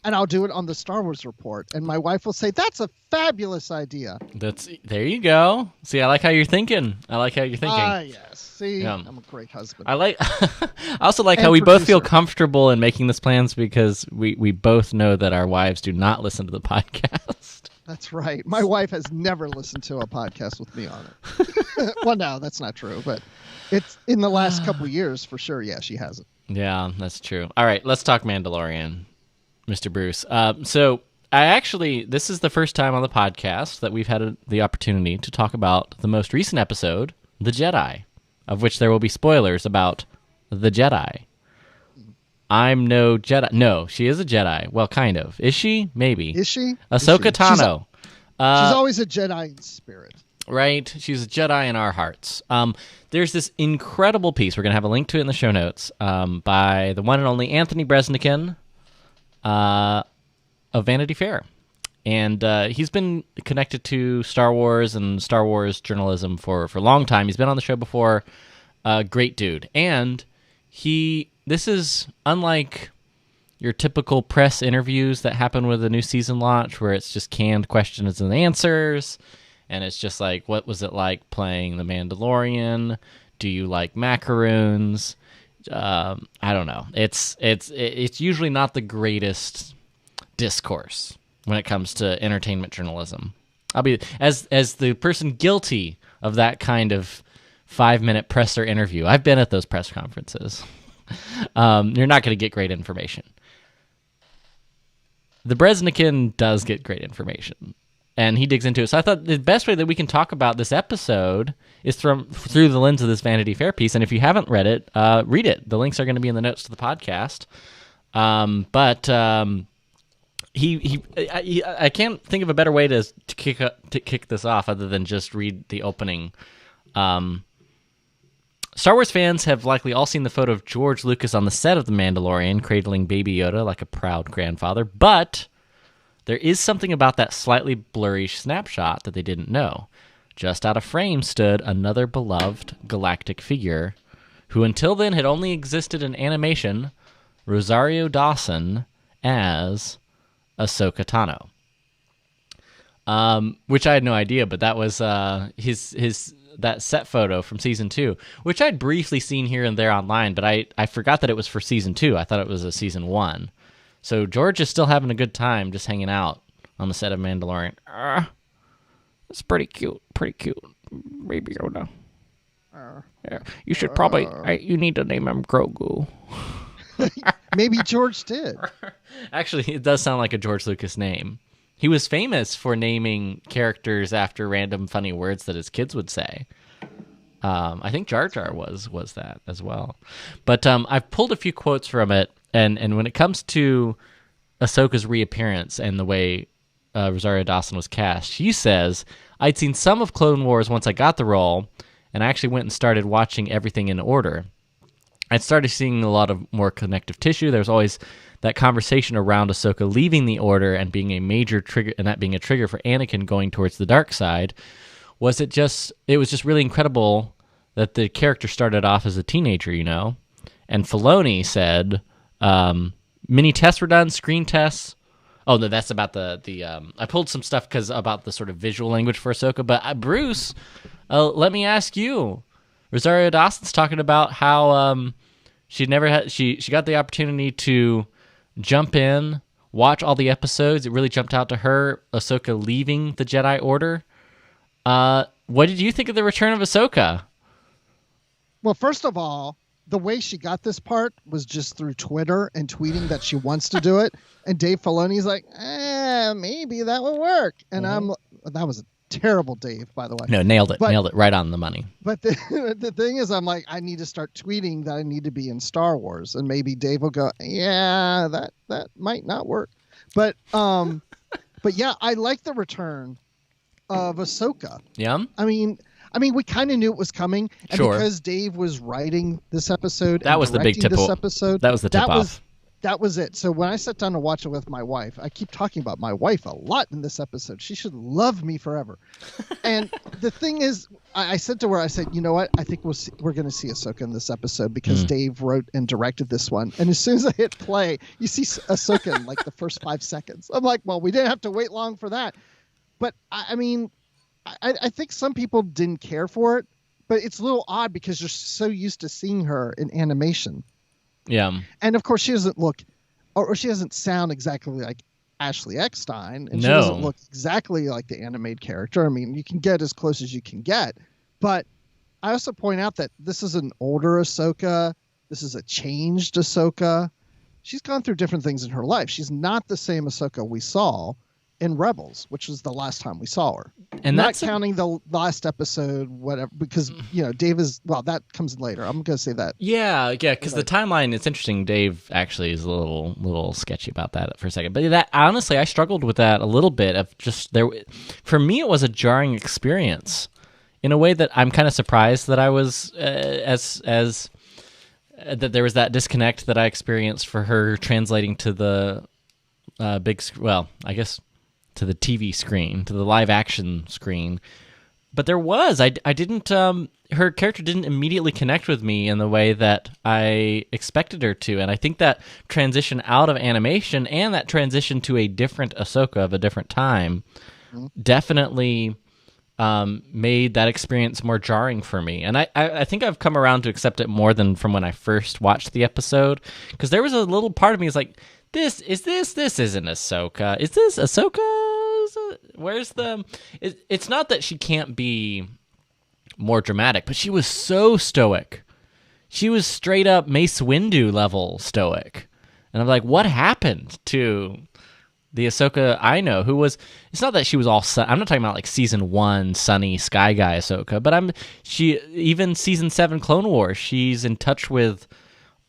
And I'll do it on the Star Wars Report. And my wife will say, that's a fabulous idea. There you go. See, I like how you're thinking. Yes. See, I'm a great husband. I also like how we both feel comfortable in making this plans because we both know that our wives do not listen to the podcast. That's right. My wife has never listened to a podcast with me on it. Well, no, that's not true. But it's in the last couple of years for sure. Yeah, she hasn't. Yeah, that's true. All right, let's talk Mandalorian. Mr. Bruce. So this is the first time on the podcast that we've had the opportunity to talk about the most recent episode, The Jedi, of which there will be spoilers about The Jedi. I'm no Jedi. No, she is a Jedi. Well, kind of. Is she? Maybe. Is she? Ahsoka Tano. She's always a Jedi in spirit. Right. She's a Jedi in our hearts. There's this incredible piece. We're going to have a link to it in the show notes by the one and only Anthony Bresnikan, of Vanity Fair. And he's been connected to Star Wars and Star Wars journalism for a long time. He's been on the show before. Great dude. And this is unlike your typical press interviews that happen with a new season launch where it's just canned questions and answers. And it's just like, what was it like playing The Mandalorian? Do you like macaroons? I don't know. It's usually not the greatest discourse when it comes to entertainment journalism. I'll be as the person guilty of that kind of 5-minute presser interview. I've been at those press conferences. You're not going to get great information. The Bresnikin does get great information, and he digs into it. So I thought the best way that we can talk about this episode is through the lens of this Vanity Fair piece. And if you haven't read it, read it. The links are going to be in the notes to the podcast. I can't think of a better way to kick this off other than just read the opening. Star Wars fans have likely all seen the photo of George Lucas on the set of The Mandalorian, cradling Baby Yoda like a proud grandfather, but there is something about that slightly blurry snapshot that they didn't know. Just out of frame stood another beloved galactic figure, who until then had only existed in animation, Rosario Dawson as Ahsoka Tano. Which I had no idea, but that was his that set photo from season 2, which I'd briefly seen here and there online, but I forgot that it was for season 2. I thought it was a season 1. So George is still having a good time just hanging out on the set of Mandalorian. It's pretty cute. Baby Yoda. Yeah, you should probably you need to name him Grogu. Maybe George did. Actually, it does sound like a George Lucas name. He was famous for naming characters after random funny words that his kids would say. I think Jar Jar was that as well. But I've pulled a few quotes from it, and when it comes to Ahsoka's reappearance and the way Rosario Dawson was cast, she says, "I'd seen some of Clone Wars once I got the role, and I actually went and started watching everything in order. I started seeing a lot of more connective tissue. There's always that conversation around Ahsoka leaving the Order and being a major trigger, and that being a trigger for Anakin going towards the dark side. It was just really incredible that the character started off as a teenager, you know." And Filoni said, mini tests were done, screen tests. Oh, no, that's about the I pulled some stuff about the sort of visual language for Ahsoka. But Bruce, let me ask you. Rosario Dawson's talking about how she got the opportunity to jump in, watch all the episodes. It really jumped out to her, Ahsoka leaving the Jedi Order. What did you think of the return of Ahsoka? Well, first of all, the way she got this part was just through Twitter and tweeting that she wants to do it. And Dave Filoni's like, maybe that would work. And that was a terrible Dave, by the way. No, nailed it right on the money. But the thing is, I'm like, I need to start tweeting that I need to be in Star Wars, and maybe Dave will go, yeah, that might not work. But yeah, I like the return of Ahsoka. Yeah. I mean, we kind of knew it was coming, and because Dave was writing this episode, that was the big tip. That was the tip off. That was it. So when I sat down to watch it with my wife, I keep talking about my wife a lot in this episode. She should love me forever. And the thing is, I said to her, I said, you know what? I think we're going to see Ahsoka in this episode because Dave wrote and directed this one. And as soon as I hit play, you see Ahsoka in like the first 5 seconds. I'm like, well, we didn't have to wait long for that. But I mean, I think some people didn't care for it, but it's a little odd because you're so used to seeing her in animation. Yeah. And of course she doesn't look, or she doesn't sound exactly like Ashley Eckstein, and she doesn't look exactly like the animated character. I mean, you can get as close as you can get, but I also point out that this is an older Ahsoka. This is a changed Ahsoka. She's gone through different things in her life. She's not the same Ahsoka we saw in Rebels, which was the last time we saw her. And not counting the last episode, whatever, because, you know, Dave is, well, that comes in later. I'm going to say that. Yeah, because the timeline, it's interesting. Dave actually is a little sketchy about that for a second. But that, honestly, I struggled with that a little bit of just there. For me, it was a jarring experience in a way that I'm kind of surprised that I was that there was that disconnect that I experienced for her translating to the I guess to the TV screen, to the live action screen. But there was, I didn't, her character didn't immediately connect with me in the way that I expected her to. And I think that transition out of animation and that transition to a different Ahsoka of a different time definitely made that experience more jarring for me. And I think I've come around to accept it more than from when I first watched the episode, because there was a little part of me is like, this isn't Ahsoka. Is this Ahsoka? Where's the... It's not that she can't be more dramatic, but she was so stoic. She was straight up Mace Windu level stoic. And I'm like, what happened to the Ahsoka I know, who was... It's not that she was all... I'm not talking about like season 1 sunny sky guy Ahsoka, but even season 7 Clone Wars, she's in touch with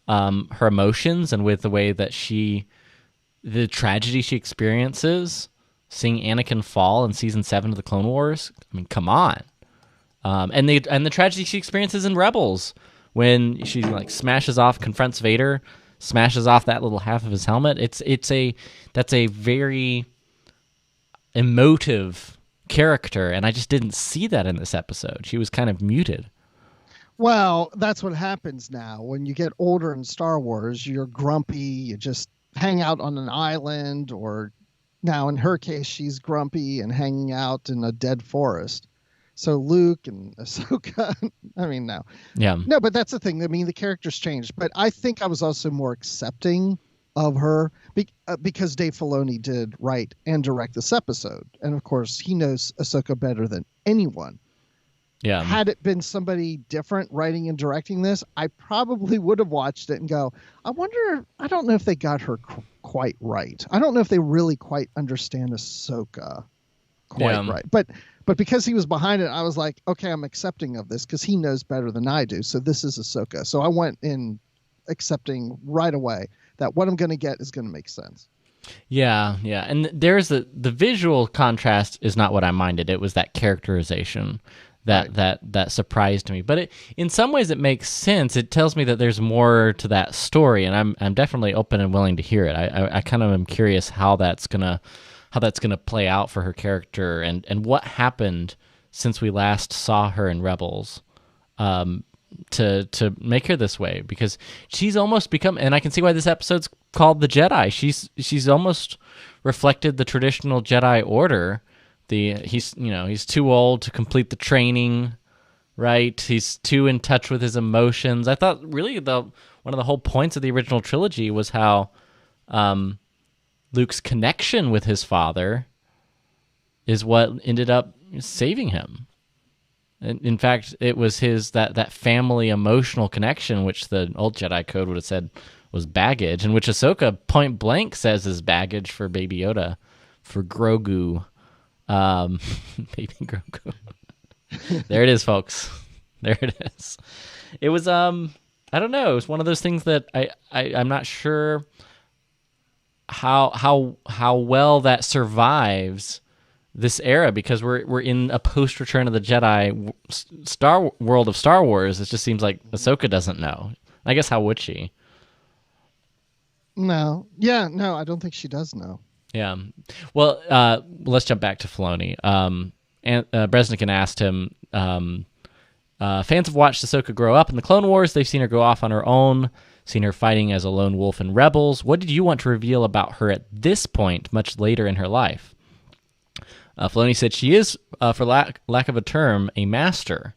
her emotions and with the way that the tragedy she experiences, seeing Anakin fall in season 7 of the Clone Wars. I mean, come on. And the tragedy she experiences in Rebels when she like smashes off, confronts Vader, smashes off that little half of his helmet. That's a very emotive character, and I just didn't see that in this episode. She was kind of muted. Well, that's what happens now. When you get older in Star Wars, you're grumpy, you just hang out on an island, or now in her case, she's grumpy and hanging out in a dead forest. So Luke and Ahsoka, I mean, no. Yeah. No, but that's the thing. I mean, the character's changed. But I think I was also more accepting of her because Dave Filoni did write and direct this episode. And, of course, he knows Ahsoka better than anyone. Yeah. Had it been somebody different writing and directing this, I probably would have watched it and go, I don't know if they got her quite right. I don't know if they really quite understand Ahsoka quite right. But because he was behind it, I was like, okay, I'm accepting of this because he knows better than I do. So this is Ahsoka. So I went in accepting right away that what I'm going to get is going to make sense. Yeah. And there's the visual contrast is not what I minded. It was that characterization that surprised me. But in some ways it makes sense. It tells me that there's more to that story, and I'm definitely open and willing to hear it. I kind of am curious how that's gonna play out for her character, and what happened since we last saw her in Rebels to make her this way, because she's almost become, and I can see why this episode's called The Jedi. She's almost reflected the traditional Jedi order. He's too old to complete the training, right? He's too in touch with his emotions. I thought really one of the whole points of the original trilogy was how Luke's connection with his father is what ended up saving him. In fact, it was his that family emotional connection, which the old Jedi Code would have said was baggage, and which Ahsoka point blank says is baggage for Baby Yoda, for Grogu. Baby Grogu. There it is, folks. There it is. It was I don't know. It was one of those things that I'm not sure how well that survives this era, because we're in a post Return of the Jedi world of Star Wars. It just seems like Ahsoka doesn't know. I guess how would she? No. Yeah, no, I don't think she does know. Yeah. Well, let's jump back to Filoni. Bresnikan asked him, fans have watched Ahsoka grow up in the Clone Wars. They've seen her go off on her own, seen her fighting as a lone wolf in Rebels. What did you want to reveal about her at this point, much later in her life? Filoni said she is, for lack of a term, a master,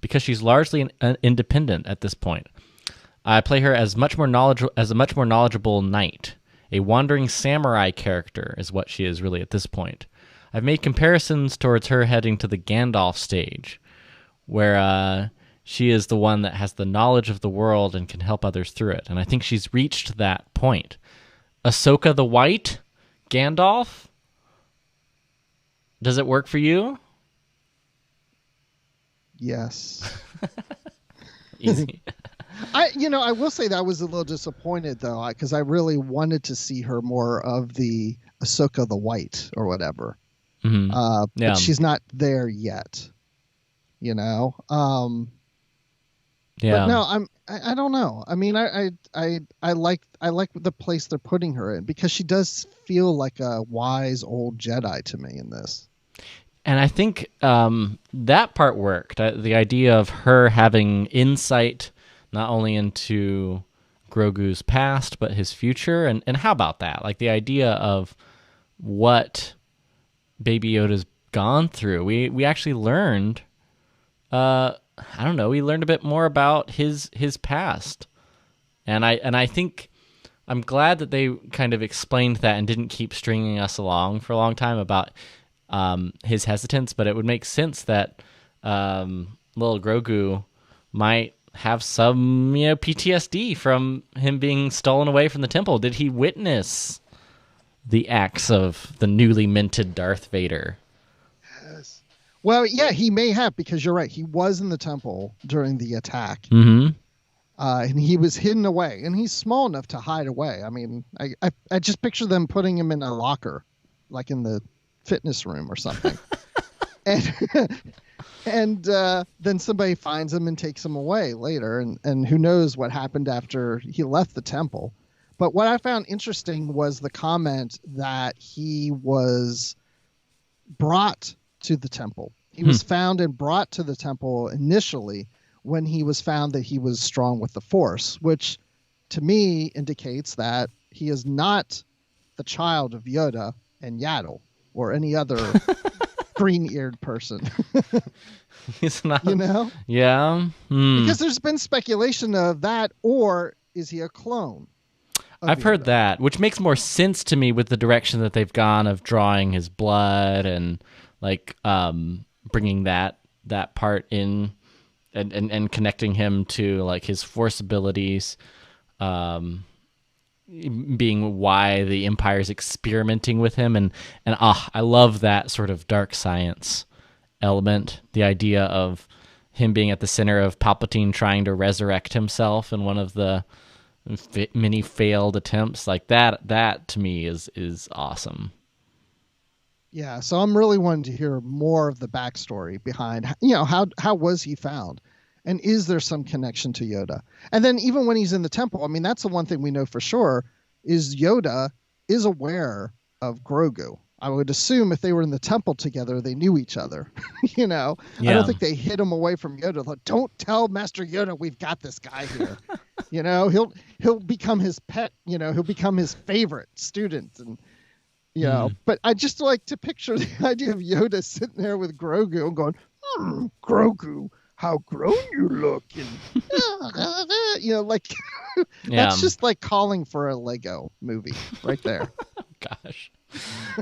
because she's largely independent at this point. I play her as a much more knowledgeable knight. A wandering samurai character is what she is really at this point. I've made comparisons towards her heading to the Gandalf stage, where she is the one that has the knowledge of the world and can help others through it. And I think she's reached that point. Ahsoka the White? Gandalf? Does it work for you? Yes. Easy. I will say that I was a little disappointed, though, because I really wanted to see her more of the Ahsoka the White or whatever. Mm-hmm. But she's not there yet. Yeah. But no, I don't know. I mean, I like the place they're putting her in, because she does feel like a wise old Jedi to me in this. And I think that part worked. The idea of her having insight not only into Grogu's past, but his future. And how about that? Like the idea of what Baby Yoda's gone through. We actually learned, I don't know, we learned a bit more about his past, and I think I'm glad that they kind of explained that and didn't keep stringing us along for a long time about his hesitance. But it would make sense that little Grogu might have some PTSD from him being stolen away from the temple. Did he witness the acts of the newly minted Darth Vader? Yes. Well, yeah, he may have, because you're right. He was in the temple during the attack. Mm-hmm. And he was hidden away, and he's small enough to hide away. I mean, I just picture them putting him in a locker, like in the fitness room or something. and then somebody finds him and takes him away later. And who knows what happened after he left the temple. But what I found interesting was the comment that he was brought to the temple. He was found and brought to the temple initially when he was found that he was strong with the Force, which to me indicates that he is not the child of Yoda and Yaddle or any other green-eared person. He's not. You know? Yeah. Because there's been speculation of that, or is he a clone? I've heard that, which makes more sense to me with the direction that they've gone of drawing his blood and like bringing that part in. And connecting him to like his Force abilities, being why the Empire's experimenting with him, and I love that sort of dark science element. The idea of him being at the center of Palpatine trying to resurrect himself in one of the many failed attempts, like that to me is awesome. Yeah, so I'm really wanting to hear more of the backstory behind, how was he found? And is there some connection to Yoda? And then even when he's in the temple, I mean, that's the one thing we know for sure, is Yoda is aware of Grogu. I would assume if they were in the temple together, they knew each other. Yeah. I don't think they hid him away from Yoda. Like, don't tell Master Yoda we've got this guy here. He'll become his pet, he'll become his favorite student. And but I just like to picture the idea of Yoda sitting there with Grogu and going, Grogu, how grown you look. And, that's just like calling for a Lego movie right there. Gosh.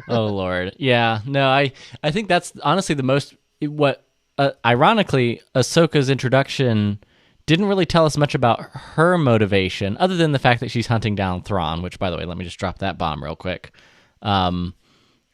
Oh, Lord. Yeah. No, I think that's honestly the most, ironically, Ahsoka's introduction didn't really tell us much about her motivation, other than the fact that she's hunting down Thrawn, which, by the way, let me just drop that bomb real quick.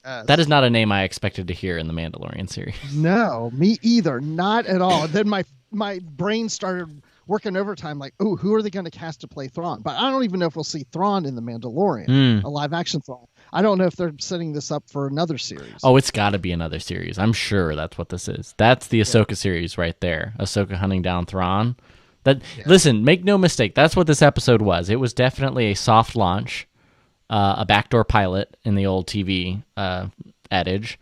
That is not a name I expected to hear in the Mandalorian series. No, me either. Not at all. Then my brain started working overtime like, oh, who are they going to cast to play Thrawn? But I don't even know if we'll see Thrawn in the Mandalorian, a live action Thrawn. I don't know if they're setting this up for another series. Oh, it's got to be another series. I'm sure that's what this is. That's the Ahsoka series right there. Ahsoka hunting down Thrawn. Listen, make no mistake. That's what this episode was. It was definitely a soft launch. A backdoor pilot in the old TV adage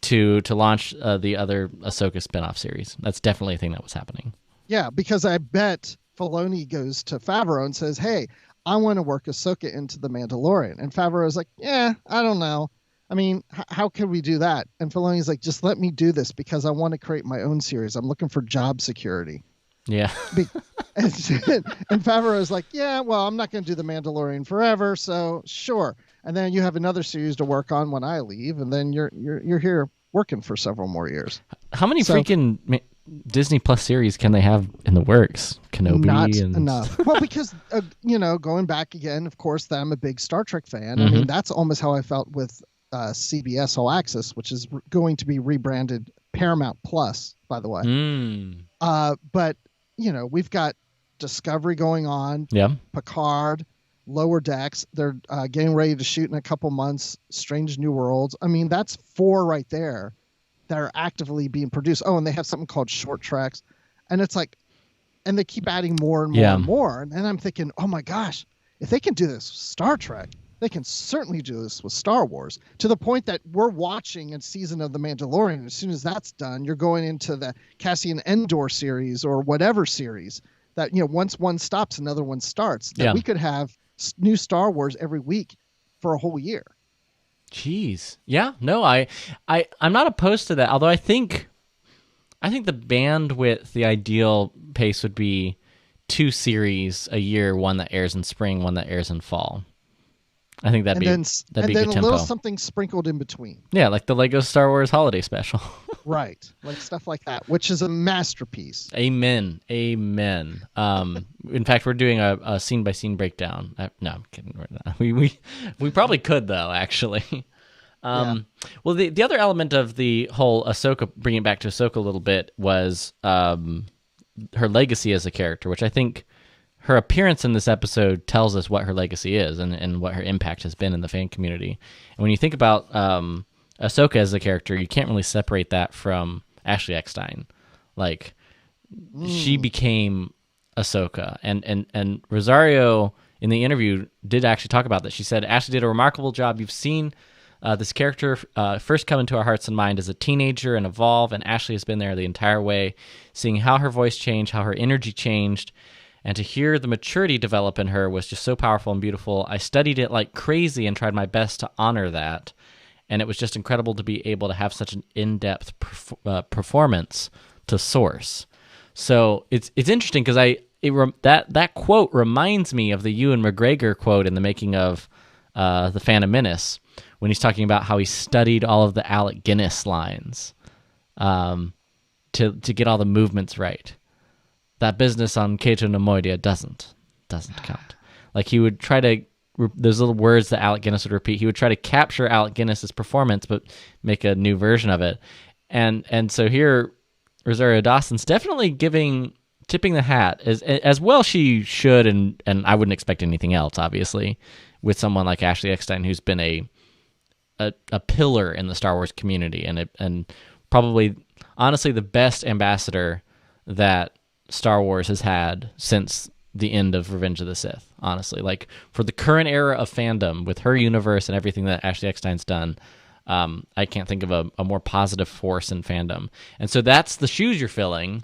to launch the other Ahsoka spinoff series. That's definitely a thing that was happening. Yeah, because I bet Filoni goes to Favreau and says, hey, I want to work Ahsoka into the Mandalorian. And Favreau's like, yeah, I don't know. I mean, how can we do that? And Filoni's like, just let me do this because I want to create my own series. I'm looking for job security. Yeah. And Favreau's like, yeah, well, I'm not going to do the Mandalorian forever, so sure. And then you have another series to work on when I leave, and then you're here working for several more years. How many freaking Disney Plus series can they have in the works? Kenobi? Not enough. Well, because, going back again, of course, that I'm a big Star Trek fan. I mean, that's almost how I felt with CBS All Access, which is going to be rebranded Paramount Plus, by the way. But we've got Discovery going on, Picard, Lower Decks. They're getting ready to shoot in a couple months, Strange New Worlds. I mean, that's 4 right there that are actively being produced. Oh, and they have something called Short Tracks. And it's like, and they keep adding more and more and more. And I'm thinking, oh my gosh, if they can do this with Star Trek, they can certainly do this with Star Wars, to the point that we're watching a season of The Mandalorian. As soon as that's done, you're going into the Cassian Andor series or whatever series that, once one stops, another one starts. That we could have new Star Wars every week for a whole year. Jeez. Yeah. No, I'm not opposed to that. Although I think the bandwidth, the ideal pace would be 2 series a year, one that airs in spring, one that airs in fall. I think that'd be a good tempo. A little something sprinkled in between. Yeah, like the Lego Star Wars holiday special. Right, like stuff like that, which is a masterpiece. Amen. In fact, we're doing a scene by scene breakdown. No, I'm kidding. We probably could though, actually. Well, the other element of the whole Ahsoka, bringing it back to Ahsoka a little bit, was her legacy as a character, which I think her appearance in this episode tells us what her legacy is and what her impact has been in the fan community. And when you think about Ahsoka as a character, you can't really separate that from Ashley Eckstein. Like, she became Ahsoka. And Rosario, in the interview, did actually talk about that. She said, Ashley did a remarkable job. You've seen this character first come into our hearts and mind as a teenager and evolve, and Ashley has been there the entire way, seeing how her voice changed, how her energy changed, and to hear the maturity develop in her was just so powerful and beautiful. I studied it like crazy and tried my best to honor that, and it was just incredible to be able to have such an in-depth performance to source. So it's interesting because that quote reminds me of the Ewan McGregor quote in the making of The Phantom Menace, when he's talking about how he studied all of the Alec Guinness lines to get all the movements right. That business on Keto Nemoidia doesn't count. Like, he would try to, those little words that Alec Guinness would repeat, he would try to capture Alec Guinness's performance, but make a new version of it. And so here, Rosario Dawson's definitely tipping the hat, as well she should, and I wouldn't expect anything else, obviously, with someone like Ashley Eckstein, who's been a pillar in the Star Wars community, and probably, honestly, the best ambassador that Star Wars has had since the end of Revenge of the Sith, honestly. Like, for the current era of fandom, with her universe and everything that Ashley Eckstein's done, I can't think of a more positive force in fandom. And so that's the shoes you're filling.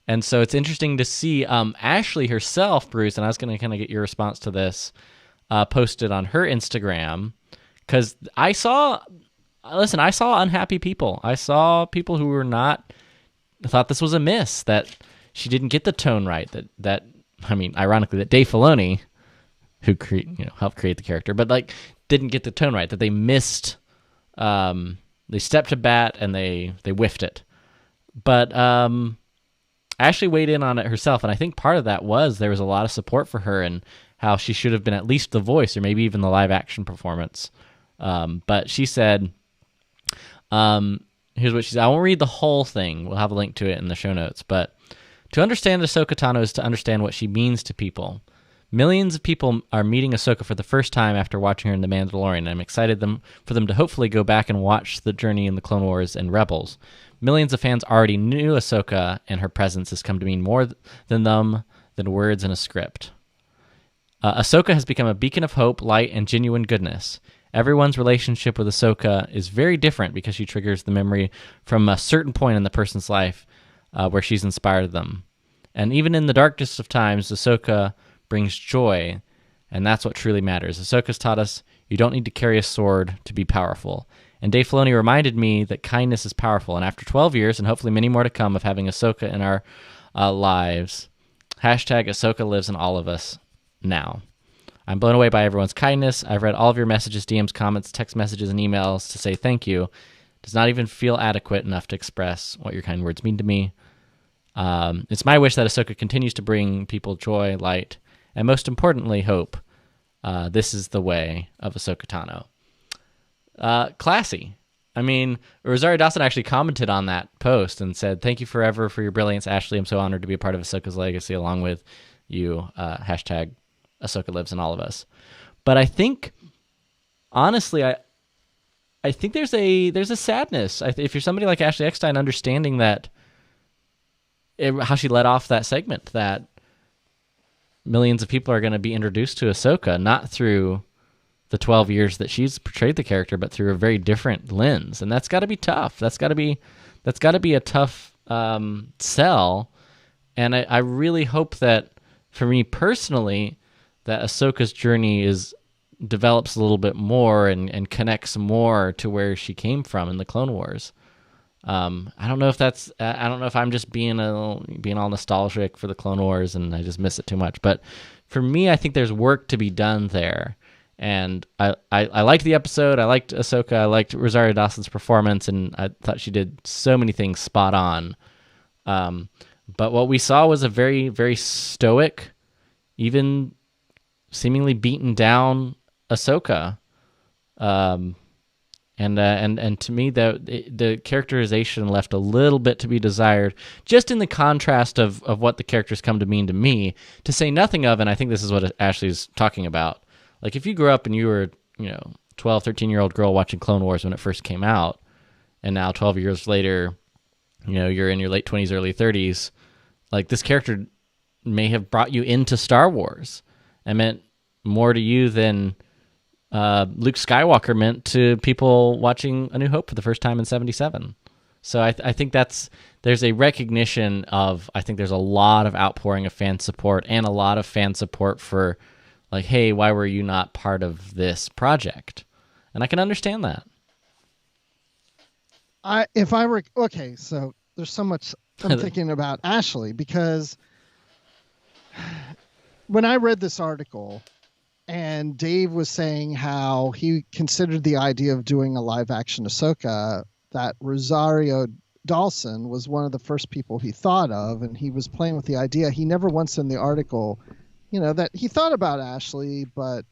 And so it's interesting to see Ashley herself, Bruce, and I was going to kind of get your response to this, posted on her Instagram, because I saw unhappy people. I saw people who were thought this was a miss, that she didn't get the tone right, that ironically, that Dave Filoni, who helped create the character, but like didn't get the tone right, that they missed, they stepped to bat and they whiffed it. But Ashley weighed in on it herself, and I think part of that was there was a lot of support for her and how she should have been at least the voice, or maybe even the live action performance. But she said, here's what she said. I won't read the whole thing. We'll have a link to it in the show notes, but to understand Ahsoka Tano is to understand what she means to people. Millions of people are meeting Ahsoka for the first time after watching her in The Mandalorian, and I'm excited for them to hopefully go back and watch the journey in the Clone Wars and Rebels. Millions of fans already knew Ahsoka, and her presence has come to mean more than words in a script. Ahsoka has become a beacon of hope, light, and genuine goodness. Everyone's relationship with Ahsoka is very different because she triggers the memory from a certain point in the person's life where she's inspired them. And even in the darkest of times, Ahsoka brings joy, and that's what truly matters. Ahsoka's taught us you don't need to carry a sword to be powerful. And Dave Filoni reminded me that kindness is powerful. And after 12 years, and hopefully many more to come, of having Ahsoka in our lives, #Ahsoka lives in all of us now. I'm blown away by everyone's kindness. I've read all of your messages, DMs, comments, text messages, and emails to say thank you. It does not even feel adequate enough to express what your kind words mean to me. It's my wish that Ahsoka continues to bring people joy, light, and most importantly, hope. This is the way of Ahsoka Tano. Classy. I mean, Rosario Dawson actually commented on that post and said, "Thank you forever for your brilliance, Ashley. I'm so honored to be a part of Ahsoka's legacy along with you. #Ahsoka lives in all of us." But I think, honestly, I think there's a sadness. If you're somebody like Ashley Eckstein, understanding that how she led off that segment, that millions of people are going to be introduced to Ahsoka, not through the 12 years that she's portrayed the character, but through a very different lens. And that's got to be tough. That's got to be a tough sell. And I really hope that, for me personally, that Ahsoka's journey is develops a little bit more and connects more to where she came from in the Clone Wars. I don't know if I'm just being all nostalgic for the Clone Wars and I just miss it too much. But for me, I think there's work to be done there. And I liked the episode. I liked Ahsoka. I liked Rosario Dawson's performance, and I thought she did so many things spot on. But what we saw was a very, very stoic, even seemingly beaten down Ahsoka. And to me, the characterization left a little bit to be desired, just in the contrast of what the characters come to mean to me, to say nothing of, and I think this is what Ashley's talking about. Like, if you grew up and you were, 12, 13-year-old girl watching Clone Wars when it first came out, and now 12 years later, you're in your late 20s, early 30s, like, this character may have brought you into Star Wars and meant more to you than Luke Skywalker meant to people watching A New Hope for the first time in 77. So I think there's a recognition of, I think there's a lot of outpouring of fan support and a lot of fan support for, like, hey, why were you not part of this project? And I can understand that. So there's so much I'm thinking about Ashley, because when I read this article and Dave was saying how he considered the idea of doing a live action Ahsoka, that Rosario Dawson was one of the first people he thought of, and he was playing with the idea. He never once in the article, that he thought about Ashley, but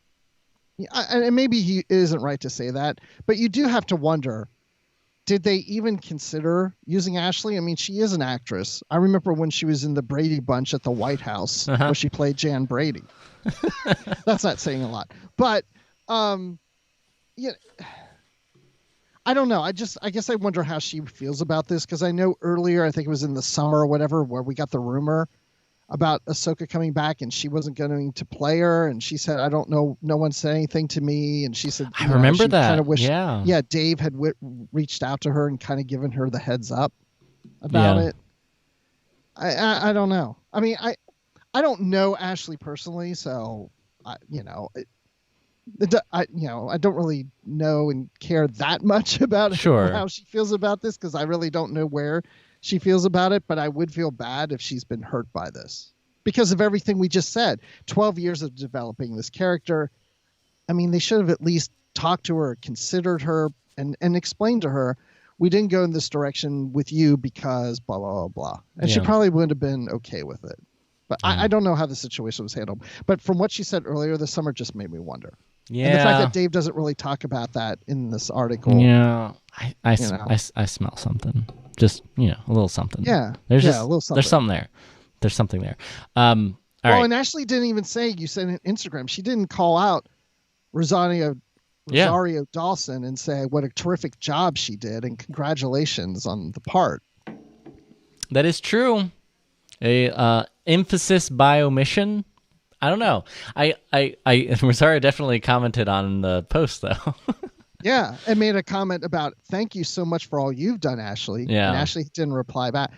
and maybe he isn't right to say that, but you do have to wonder, did they even consider using Ashley? I mean, she is an actress. I remember when she was in the Brady Bunch at the White House, where she played Jan Brady. That's not saying a lot, but I don't know. I guess I wonder how she feels about this, because I know earlier, I think it was in the summer or whatever, where we got the rumor about Ahsoka coming back, and she wasn't going to play her, and she said, I don't know, no one said anything to me, and she said, I remember that. Kind of wished, Dave had reached out to her and kind of given her the heads up about it. I don't know. I mean, I don't know Ashley personally, so I don't really know and care that much about how she feels about this, because I really don't know where she feels about it, but I would feel bad if she's been hurt by this because of everything we just said. 12 years of developing this character. I mean, they should have at least talked to her, considered her, and explained to her, we didn't go in this direction with you because blah, blah, blah, blah. And she probably would have been okay with it. But I don't know how the situation was handled. But from what she said earlier this summer just made me wonder. Yeah. And the fact that Dave doesn't really talk about that in this article. Yeah. I smell something. Just, a little something. Yeah. A little something. There's something there. There's something there. All right. And Ashley didn't even say, you said on Instagram, she didn't call out Rosario Dawson and say what a terrific job she did and congratulations on the part. That is true. A emphasis by omission. I don't know. Rosario definitely commented on the post though. Yeah, and made a comment about thank you so much for all you've done, Ashley. Yeah, and Ashley didn't reply back.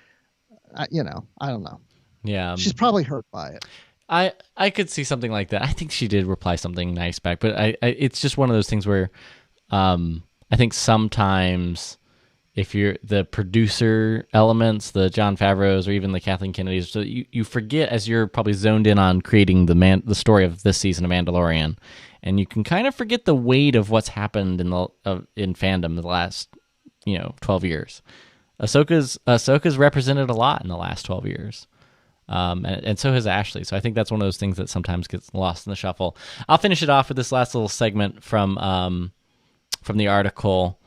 I don't know. Yeah, she's probably hurt by it. I could see something like that. I think she did reply something nice back, but it's just one of those things where I think sometimes if you're the producer elements, the Jon Favreau's or even the Kathleen Kennedys, so you forget as you're probably zoned in on creating the story of this season of Mandalorian, and you can kind of forget the weight of what's happened in fandom the last 12 years. Ahsoka's represented a lot in the last 12 years. And so has Ashley. So I think that's one of those things that sometimes gets lost in the shuffle. I'll finish it off with this last little segment from the article.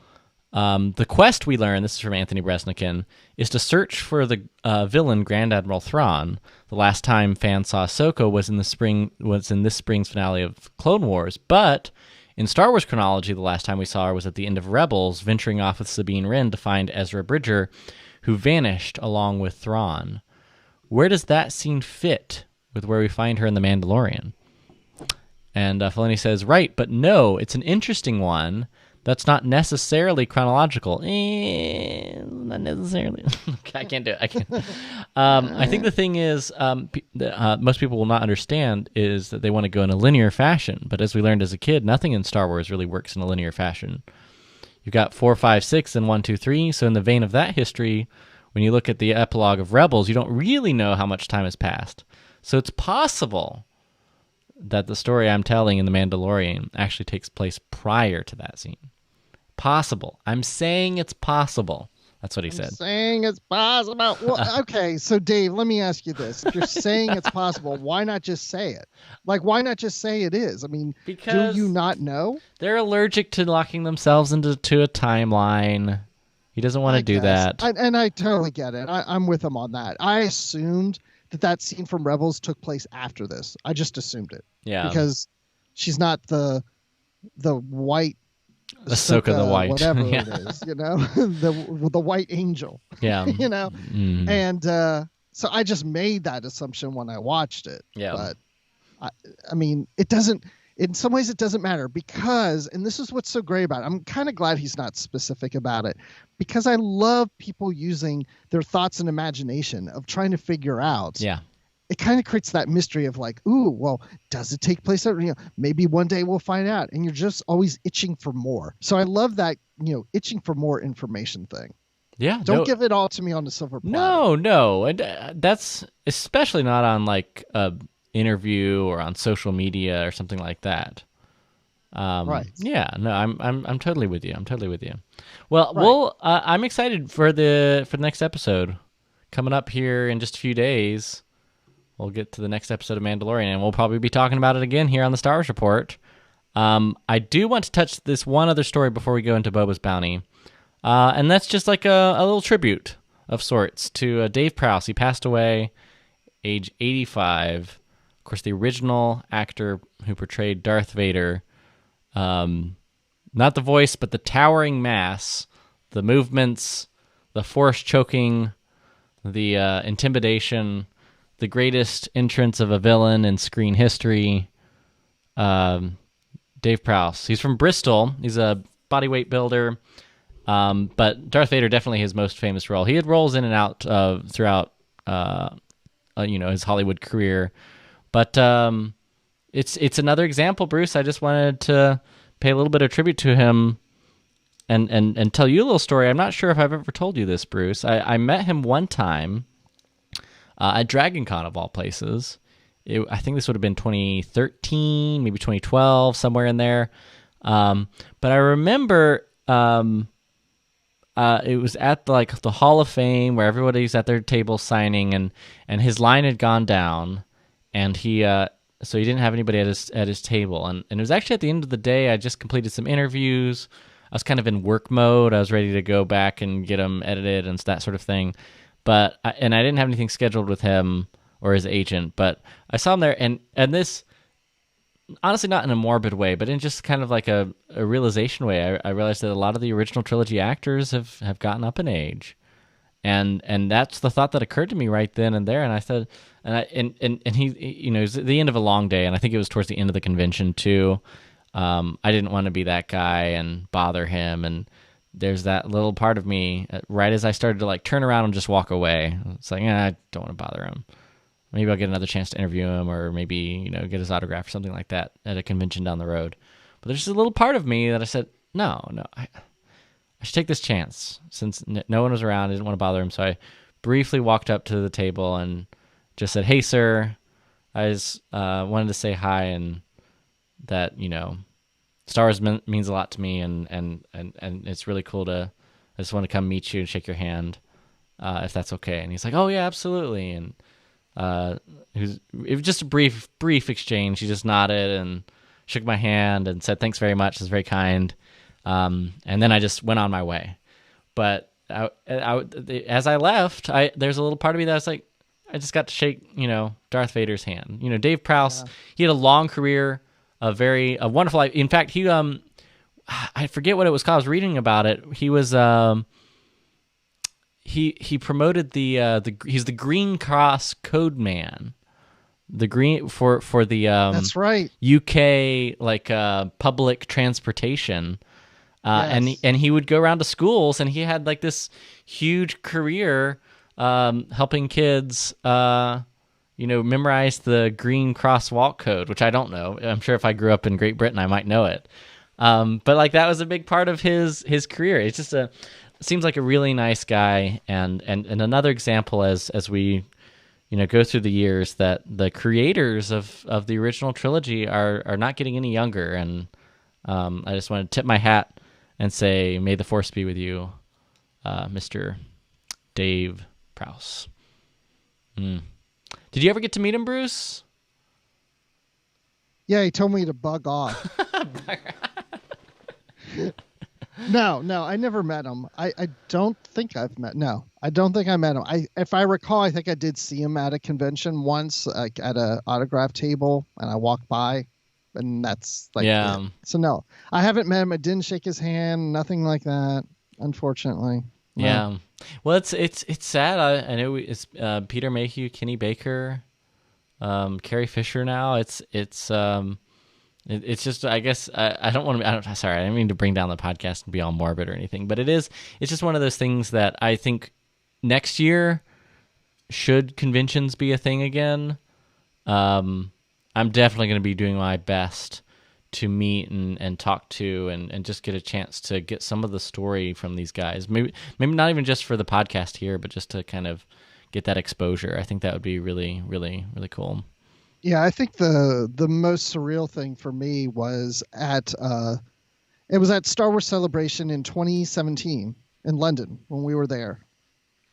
The quest we learn, this is from Anthony Bresnikan, is to search for the villain Grand Admiral Thrawn. The last time fans saw Ahsoka was in this spring's finale of Clone Wars, but in Star Wars chronology, the last time we saw her was at the end of Rebels, venturing off with Sabine Wren to find Ezra Bridger, who vanished along with Thrawn. Where does that scene fit with where we find her in The Mandalorian? And Filoni says, right, but no, it's an interesting one. That's not necessarily chronological. Not necessarily. I can't do it. I can't. I think the thing is, most people will not understand is that they want to go in a linear fashion. But as we learned as a kid, nothing in Star Wars really works in a linear fashion. You've got 4, 5, 6, and 1, 2, 3. So in the vein of that history, when you look at the epilogue of Rebels, you don't really know how much time has passed. So it's possible that the story I'm telling in The Mandalorian actually takes place prior to that scene. Possible. I'm saying it's possible. That's what he said. Saying it's possible. Well, okay, so Dave, let me ask you this. If you're saying it's possible, why not just say it? Like, why not just say it is? I mean, because do you not know? They're allergic to locking themselves into a timeline. He doesn't want to do that. And I totally get it. I'm with him on that. I assumed that scene from Rebels took place after this. I just assumed it. Yeah. Because she's not the white Ahsoka the White, whatever it is, you know, the white angel. Yeah. You know, and so I just made that assumption when I watched it. Yeah. But I mean, it doesn't. In some ways, it doesn't matter because, and this is what's so great about it. I'm kind of glad he's not specific about it because I love people using their thoughts and imagination of trying to figure out. Yeah. It kind of creates that mystery of like, ooh, well, does it take place? Maybe one day we'll find out. And you're just always itching for more. So I love that, itching for more information thing. Yeah. Don't give it all to me on the silver platter. No. And that's especially not on like a interview or on social media or something like that. Right. Yeah. No, I'm totally with you. Well, right. I'm excited for the next episode coming up here in just a few days. We'll get to the next episode of Mandalorian, and we'll probably be talking about it again here on the Star Wars Report. I do want to touch this one other story before we go into Boba's bounty, and that's just like a little tribute of sorts to Dave Prowse. He passed away, age 85. Of course, the original actor who portrayed Darth Vader, not the voice, but the towering mass, the movements, the force choking, the intimidation, the greatest entrance of a villain in screen history, Dave Prowse. He's from Bristol. He's a bodyweight builder, but Darth Vader definitely his most famous role. He had roles in and out throughout, his Hollywood career. But it's another example, Bruce. I just wanted to pay a little bit of tribute to him and tell you a little story. I'm not sure if I've ever told you this, Bruce. I met him one time at Dragon Con, of all places. I think this would have been 2013, maybe 2012, somewhere in there. But I remember it was at the Hall of Fame where everybody's at their table signing, and his line had gone down, and so he didn't have anybody at his table. And it was actually at the end of the day. I just completed some interviews. I was kind of in work mode. I was ready to go back and get them edited and that sort of thing. But I didn't have anything scheduled with him or his agent. But I saw him there, and this, honestly, not in a morbid way, but in just kind of like a realization way. I realized that a lot of the original trilogy actors have gotten up in age, and that's the thought that occurred to me right then and there. And I said, and he, it was the end of a long day, and I think it was towards the end of the convention too. I didn't want to be that guy and bother him, and there's that little part of me right as I started to turn around and just walk away. It's like, I don't want to bother him. Maybe I'll get another chance to interview him, or maybe, get his autograph or something like that at a convention down the road. But there's just a little part of me that I said, no, I should take this chance since no one was around. I didn't want to bother him. So I briefly walked up to the table and just said, hey, sir, I just wanted to say hi, and that, Star Wars means a lot to me, and it's really cool I just want to come meet you and shake your hand, if that's okay. And he's like, oh, yeah, absolutely. And it was just a brief exchange. He just nodded and shook my hand and said, thanks very much. It was very kind. And then I just went on my way. But as I left, there's a little part of me that was like, I just got to shake, Darth Vader's hand. Dave Prowse, he had a long career, a wonderful life. In fact, he, I forget what it was called. I was reading about it. He was, he promoted he's the Green Cross Code Man, the green for the that's right, UK public transportation. And he would go around to schools, and he had like this huge career helping kids, memorize the Green Cross Walk Code, which I don't know. I'm sure if I grew up in Great Britain, I might know it. But like that was a big part of his career. It's just seems like a really nice guy, and another example as we go through the years that the creators of the original trilogy are not getting any younger. And I just want to tip my hat and say, may the force be with you, Mr. Dave Prowse. Did you ever get to meet him, Bruce? Yeah, he told me to bug off. No, I never met him. I don't think I've met. No, I don't think I met him. If I recall, I think I did see him at a convention once, like at an autograph table, and I walked by, and that's like, yeah. It. So no, I haven't met him. I didn't shake his hand. Nothing like that, unfortunately. No. Yeah. Well, it's sad. I know it's Peter Mayhew, Kenny Baker, Carrie Fisher now. It's just, I guess, I don't want to, sorry, I didn't mean to bring down the podcast and be all morbid or anything, but it's just one of those things that I think next year, should conventions be a thing again, I'm definitely going to be doing my best to meet and talk to and just get a chance to get some of the story from these guys. Maybe not even just for the podcast here, but just to kind of get that exposure. I think that would be really, really, really cool. Yeah, I think the most surreal thing for me was at Star Wars Celebration in 2017 in London when we were there.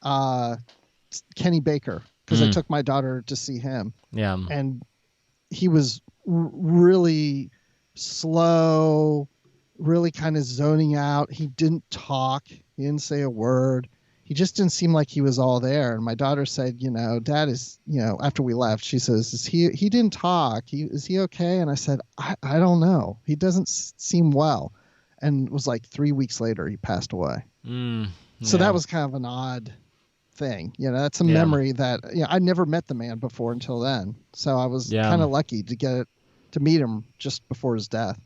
Kenny Baker, because I took my daughter to see him. Yeah, and he was really slow, really kind of zoning out. He didn't talk. He didn't say a word. He just didn't seem like he was all there. And my daughter said, Dad is, after we left, she says, he didn't talk. Is he okay? And I said, I don't know. He doesn't seem well. And it was like 3 weeks later, he passed away. So that was kind of an odd thing. That's a memory that, I never met the man before until then. So I was kind of lucky to meet him just before his death.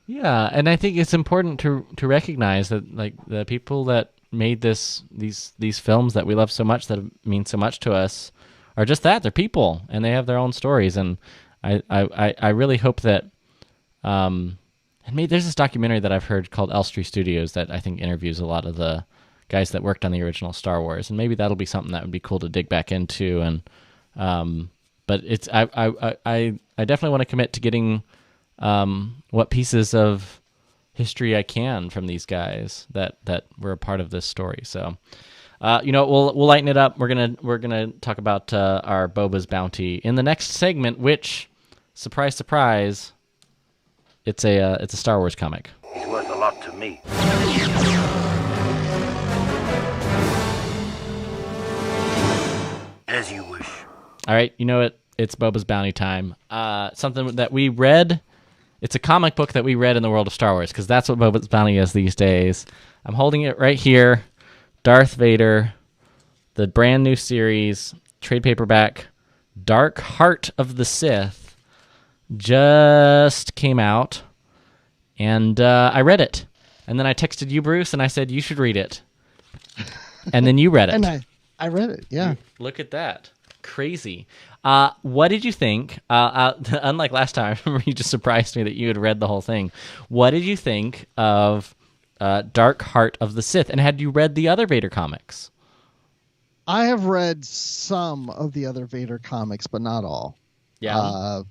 Yeah. And I think it's important to recognize that like the people that made these films that we love so much, that mean so much to us, are just that. They're people, and they have their own stories. And I really hope that and maybe there's this documentary that I've heard called Elstree Studios that I think interviews a lot of the guys that worked on the original Star Wars, and maybe that'll be something that would be cool to dig back into. And but it's I definitely want to commit to getting what pieces of history I can from these guys that were a part of this story. So, we'll lighten it up. We're gonna talk about our Boba's bounty in the next segment, which, surprise, surprise, it's a Star Wars comic. He's worth a lot to me. As you wish. All right, it's Boba's bounty time. Something that we read. It's a comic book that we read in the world of Star Wars, because that's what Boba's Bounty is these days. I'm holding it right here. Darth Vader, the brand new series, trade paperback, Dark Heart of the Sith, just came out, and I read it. And then I texted you, Bruce, and I said, you should read it. And then you read it. And I read it, yeah. Look at that. Crazy. What did you think? Unlike last time, I remember you just surprised me that you had read the whole thing. What did you think of Dark Heart of the Sith? And had you read the other Vader comics? I have read some of the other Vader comics, but not all. Yeah.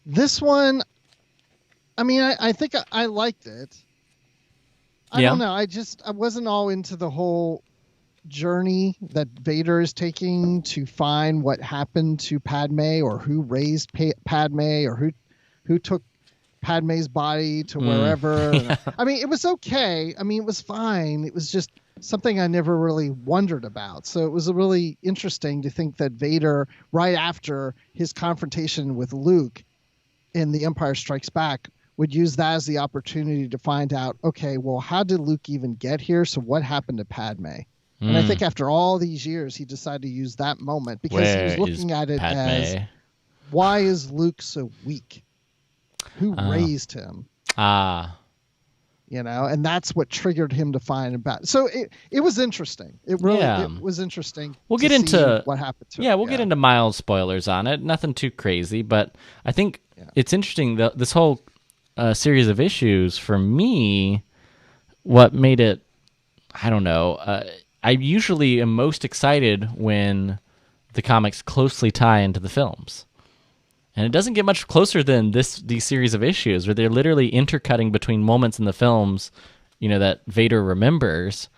This one, I think I liked it. I don't know. I wasn't all into the whole journey that Vader is taking to find what happened to Padme, or who raised Padme, or who took Padme's body to wherever. It was okay. It was fine. It was just something I never really wondered about. So it was really interesting to think that Vader, right after his confrontation with Luke in The Empire Strikes Back, would use that as the opportunity to find out, okay, well, how did Luke even get here? So what happened to Padme? And I think after all these years, he decided to use that moment because he was looking at it as, why is Luke so weak? Who raised him? and that's what triggered him to find about. So it was interesting. It really it was interesting. We'll get into what happened to we'll get into mild spoilers on it. Nothing too crazy, but I think it's interesting. This whole series of issues, for me, what made it, I don't know. I usually am most excited when the comics closely tie into the films. And it doesn't get much closer than these series of issues where they're literally intercutting between moments in the films, that Vader remembers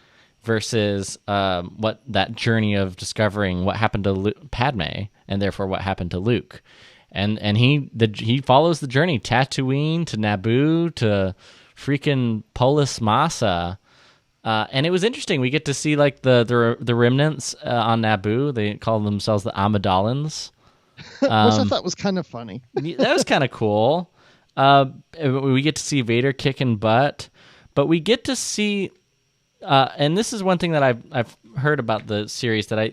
versus what that journey of discovering what happened to Padme and therefore what happened to Luke. And he follows the journey, Tatooine to Naboo to freaking Polis Massa. And it was interesting. We get to see like the remnants on Naboo. They call themselves the Amidalans. Which I thought was kind of funny. That was kind of cool. We get to see Vader kicking butt, but we get to see, and this is one thing that I've heard about the series that I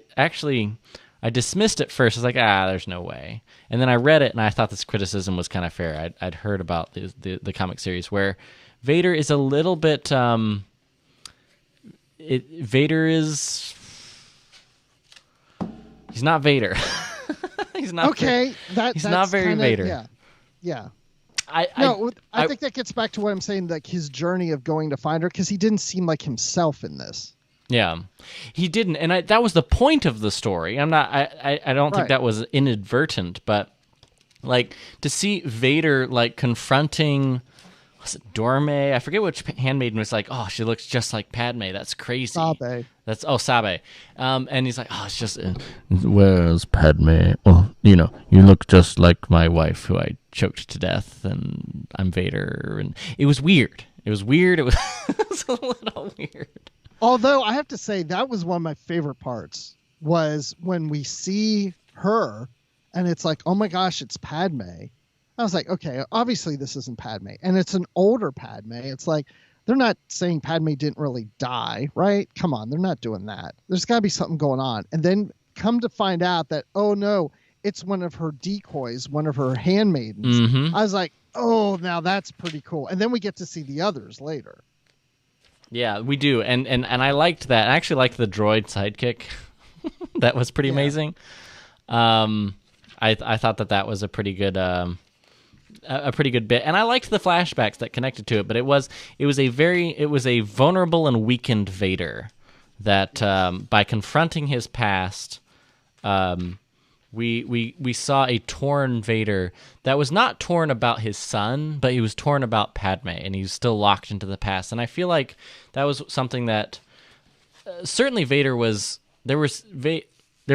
dismissed at first. I was like, there's no way. And then I read it, and I thought this criticism was kind of fair. I'd heard about the comic series where Vader is a little bit. Vader is. He's not Vader. He's not okay. He's not very Vader. Yeah. I think that gets back to what I'm saying, like his journey of going to find her, because he didn't seem like himself in this. Yeah, he didn't, and that was the point of the story. I'm not. I don't think that was inadvertent, but like to see Vader like confronting. Was it Dorme? I forget which handmaiden was like, oh, she looks just like Padme. That's crazy. Sabe. Sabe. And he's like, oh, it's just, where's Padme? Well, you look just like my wife who I choked to death, and I'm Vader. And it was weird. It was weird. It was, it was a little weird. Although I have to say that was one of my favorite parts was when we see her and it's like, oh my gosh, it's Padme. I was like, okay, obviously this isn't Padme. And it's an older Padme. It's like, they're not saying Padme didn't really die, right? Come on, they're not doing that. There's got to be something going on. And then come to find out that, oh no, it's one of her decoys, one of her handmaidens. Mm-hmm. I was like, oh, now that's pretty cool. And then we get to see the others later. Yeah, we do. And I liked that. I actually liked the droid sidekick. That was pretty amazing. I thought that was a pretty good... a pretty good bit, and I liked the flashbacks that connected to it. But it was a vulnerable and weakened Vader that by confronting his past, we saw a torn Vader that was not torn about his son, but he was torn about Padme, and he was still locked into the past. And I feel like that was something that certainly Vader was. There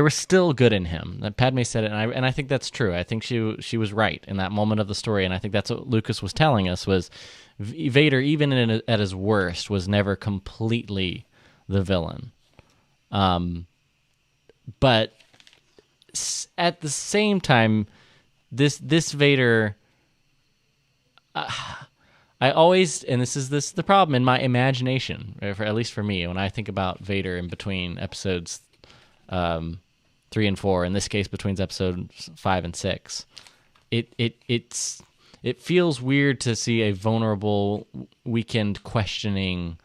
was still good in him. That Padme said it, and I think that's true. I think she was right in that moment of the story, and I think that's what Lucas was telling us was Vader, even at his worst, was never completely the villain. But at the same time, this Vader, I always, and this is the problem in my imagination, at least for me, when I think about Vader in between episodes 3 and 4, in this case between episodes 5 and 6, it feels weird to see a vulnerable, weakened, questioning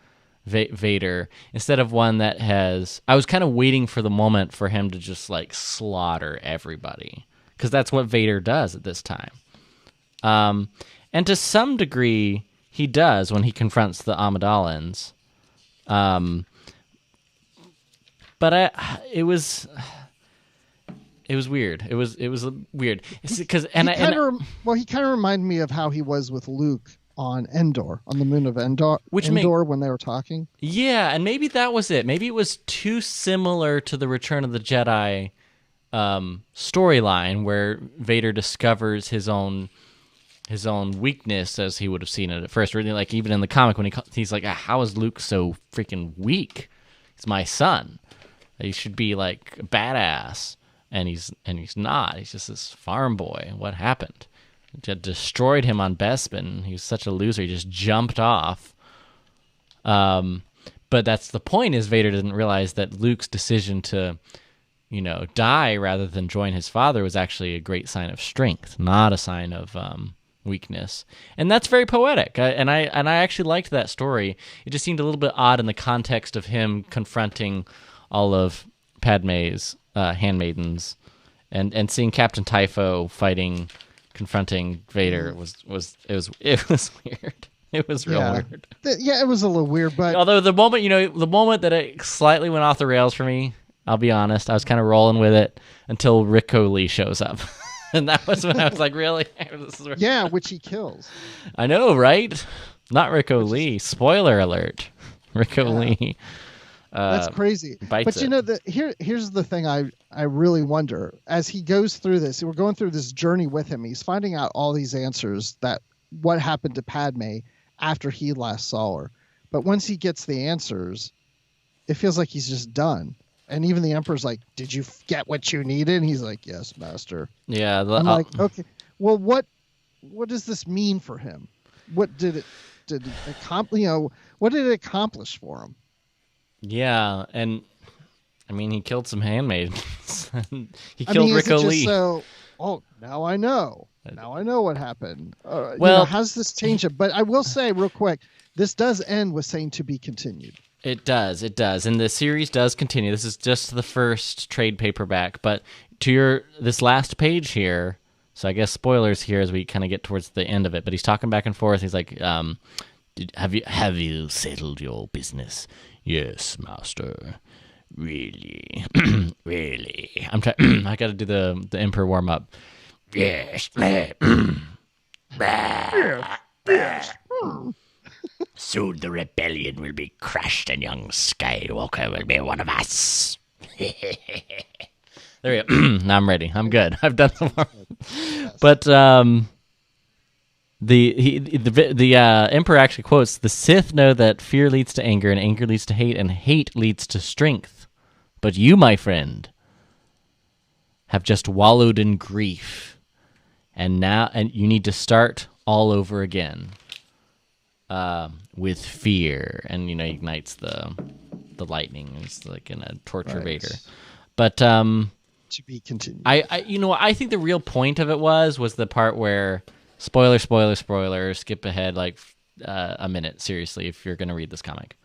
Vader instead of one that has. I was kind of waiting for the moment for him to just like slaughter everybody, because that's what Vader does at this time, and to some degree he does when he confronts the Amidalans. But it was weird. It was weird because he kind of reminded me of how he was with Luke on Endor, on the moon of Endor, when they were talking. Yeah, and maybe that was it. Maybe it was too similar to the Return of the Jedi storyline, where Vader discovers his own weakness, as he would have seen it at first. Really, like even in the comic, when he's like, "How is Luke so freaking weak? He's my son. He should be like a badass." And he's not. He's just this farm boy. What happened? It destroyed him on Bespin. He was such a loser. He just jumped off. But that's the point, is Vader didn't realize that Luke's decision to, die rather than join his father was actually a great sign of strength, not a sign of weakness, and that's very poetic. And I actually liked that story. It just seemed a little bit odd in the context of him confronting all of Padme's handmaidens, and seeing Captain Typho confronting Vader was weird. It was real weird. Yeah, it was a little weird, but although the moment that it slightly went off the rails for me, I'll be honest, I was kind of rolling with it until Rico Lee shows up. And that was when I was like, really? Yeah, which he kills. I know, right? Not Rico Lee. Spoiler alert. Rico Lee. That's crazy. But you know, here's the thing I really wonder. As he goes through this, we're going through this journey with him. He's finding out all these answers that what happened to Padme after he last saw her. But once he gets the answers, it feels like he's just done. And even the Emperor's like, "Did you get what you needed?" And he's like, "Yes, Master." Yeah. I'm like, okay. Well, what does this mean for him? What did it accomplish? What did it accomplish for him? Yeah, and I mean, he killed some handmaids. He killed Rico Lee. Now I know. Now I know what happened. How's this changed it? But I will say real quick, this does end with saying "to be continued." It does, and the series does continue. This is just the first trade paperback, but to this last page here. So I guess spoilers here as we kind of get towards the end of it. But he's talking back and forth. He's like, "Have you settled your business?" "Yes, Master." "Really, really?" I'm trying. I got to do the Emperor warm up. "Yes." Yes. Soon the rebellion will be crushed and young Skywalker will be one of us. There we go. Now I'm ready. I'm good. I've done the warm. But the Emperor actually quotes, "The Sith know that fear leads to anger, and anger leads to hate, and hate leads to strength. But you, my friend, have just wallowed in grief, and you need to start all over again with fear." And he ignites the lightning. It's like in a torture Vader. But to be continued. I think the real point of it was the part where spoiler, skip ahead like a minute, seriously, if you're going to read this comic.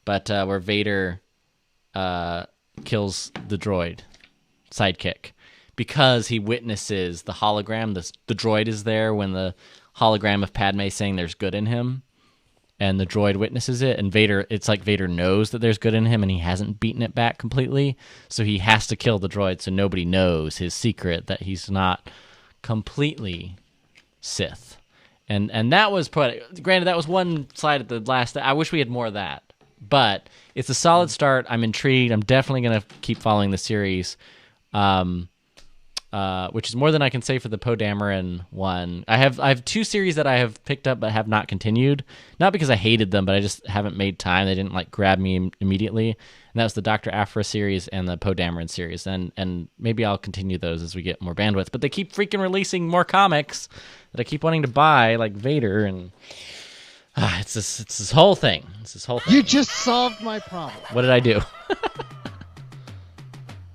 But where Vader kills the droid sidekick because he witnesses the hologram. The droid is there when the hologram of Padme saying there's good in him, and the droid witnesses it, and it's like Vader knows that there's good in him and he hasn't beaten it back completely, so he has to kill the droid so nobody knows his secret, that he's not completely Sith. And that was granted, that was one slide at the last. I wish we had more of that, but it's a solid start. I'm intrigued. I'm definitely going to keep following the series, which is more than I can say for the Poe Dameron one. I have two series that I have picked up but have not continued, not because I hated them, but I just haven't made time. They didn't grab me immediately, and that was the Dr. Aphra series and the Poe Dameron series, and maybe I'll continue those as we get more bandwidth. But they keep freaking releasing more comics that I keep wanting to buy, like Vader, and it's this whole thing. You just solved my problem. What did I do?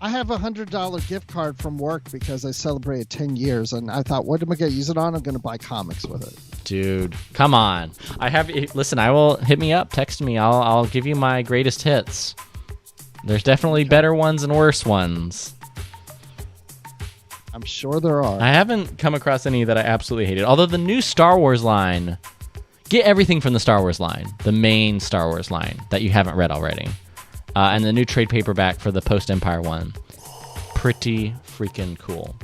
I have a $100 gift card from work because I celebrated 10 years, and I thought, what am I going to use it on? I'm going to buy comics with it. Dude, come on. Listen, I will, hit me up, text me. I'll give you my greatest hits. There's definitely better ones and worse ones. I'm sure there are. I haven't come across any that I absolutely hated. Although the new Star Wars line, get everything from the Star Wars line, the main Star Wars line that you haven't read already. And the new trade paperback for the Post-Empire one. Pretty freaking cool.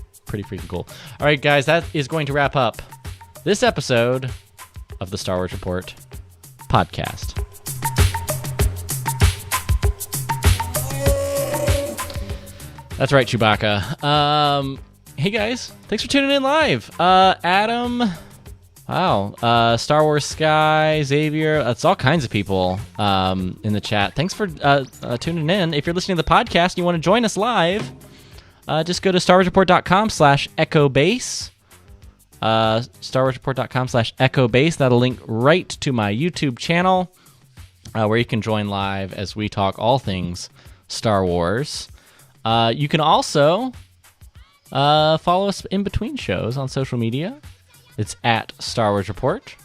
All right, guys, that is going to wrap up this episode of the Star Wars Report podcast. That's right, Chewbacca. Hey, guys. Thanks for tuning in live. Adam... Wow. Star Wars Sky, Xavier, it's all kinds of people in the chat. Thanks for tuning in. If you're listening to the podcast and you want to join us live, just go to StarWarsReport.com/EchoBase. StarWarsReport.com/EchoBase. That'll link right to my YouTube channel where you can join live as we talk all things Star Wars. You can also follow us in between shows on social media. It's at Star Wars Report.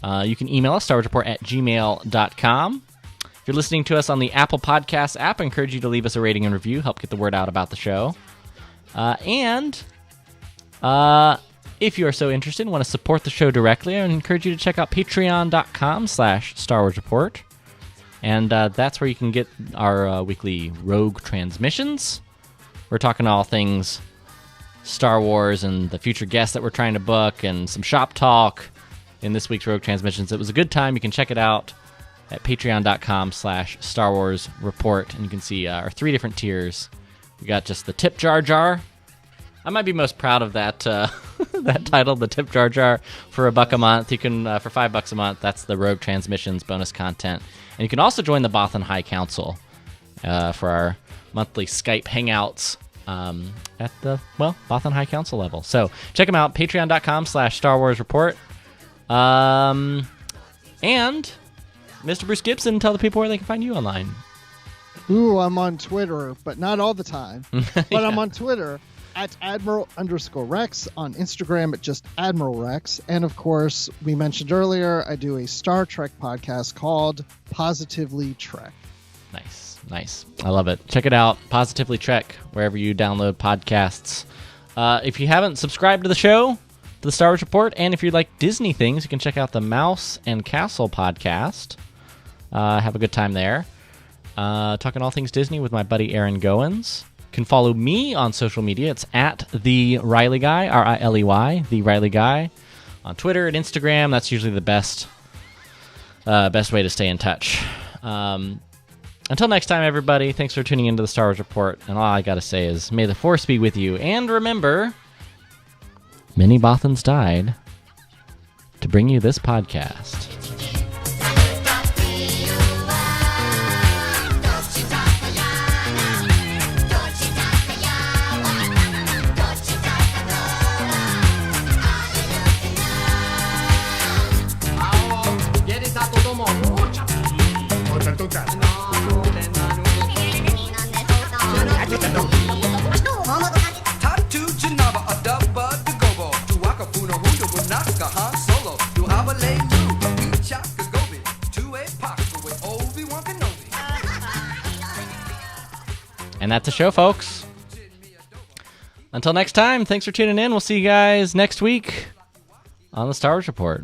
You can email us, starwarsreport@gmail.com. If you're listening to us on the Apple Podcasts app, I encourage you to leave us a rating and review, help get the word out about the show. And if you are so interested and want to support the show directly, I encourage you to check out patreon.com/Star Wars Report. And that's where you can get our weekly Rogue transmissions. We're talking all things Star Wars and the future guests that we're trying to book and some shop talk in this week's Rogue Transmissions. It was a good time. You can check it out at patreon.com/Star Wars Report. And you can see our 3 different tiers. We got just the Tip Jar Jar. I might be most proud of that that title, the Tip Jar Jar, for $1 a month. You can, for $5 a month, that's the Rogue Transmissions bonus content. And you can also join the Bothan High Council for our monthly Skype hangouts at the, Bothan High Council level. So check them out, patreon.com/Star Wars Report. And Mr. Bruce Gibson, tell the people where they can find you online. Ooh, I'm on Twitter, but not all the time. But yeah. I'm on Twitter at Admiral_Rex, on Instagram at just Admiral Rex. And of course, we mentioned earlier, I do a Star Trek podcast called Positively Trek. Nice. I love it. Check it out, Positively Trek, wherever you download podcasts. If you haven't subscribed to the show, to the Star Wars Report, and if you like Disney things, you can check out the Mouse and Castle podcast. Have a good time there. Talking all things Disney with my buddy Aaron Goins. You can follow me on social media. It's at The Riley Guy, RILEY, The Riley Guy. On Twitter and Instagram, that's usually the best way to stay in touch. Until next time, everybody, thanks for tuning into the Star Wars Report. And all I gotta say is, may the Force be with you. And remember, many Bothans died to bring you this podcast. And that's the show, folks. Until next time, thanks for tuning in. We'll see you guys next week on the Star Wars Report.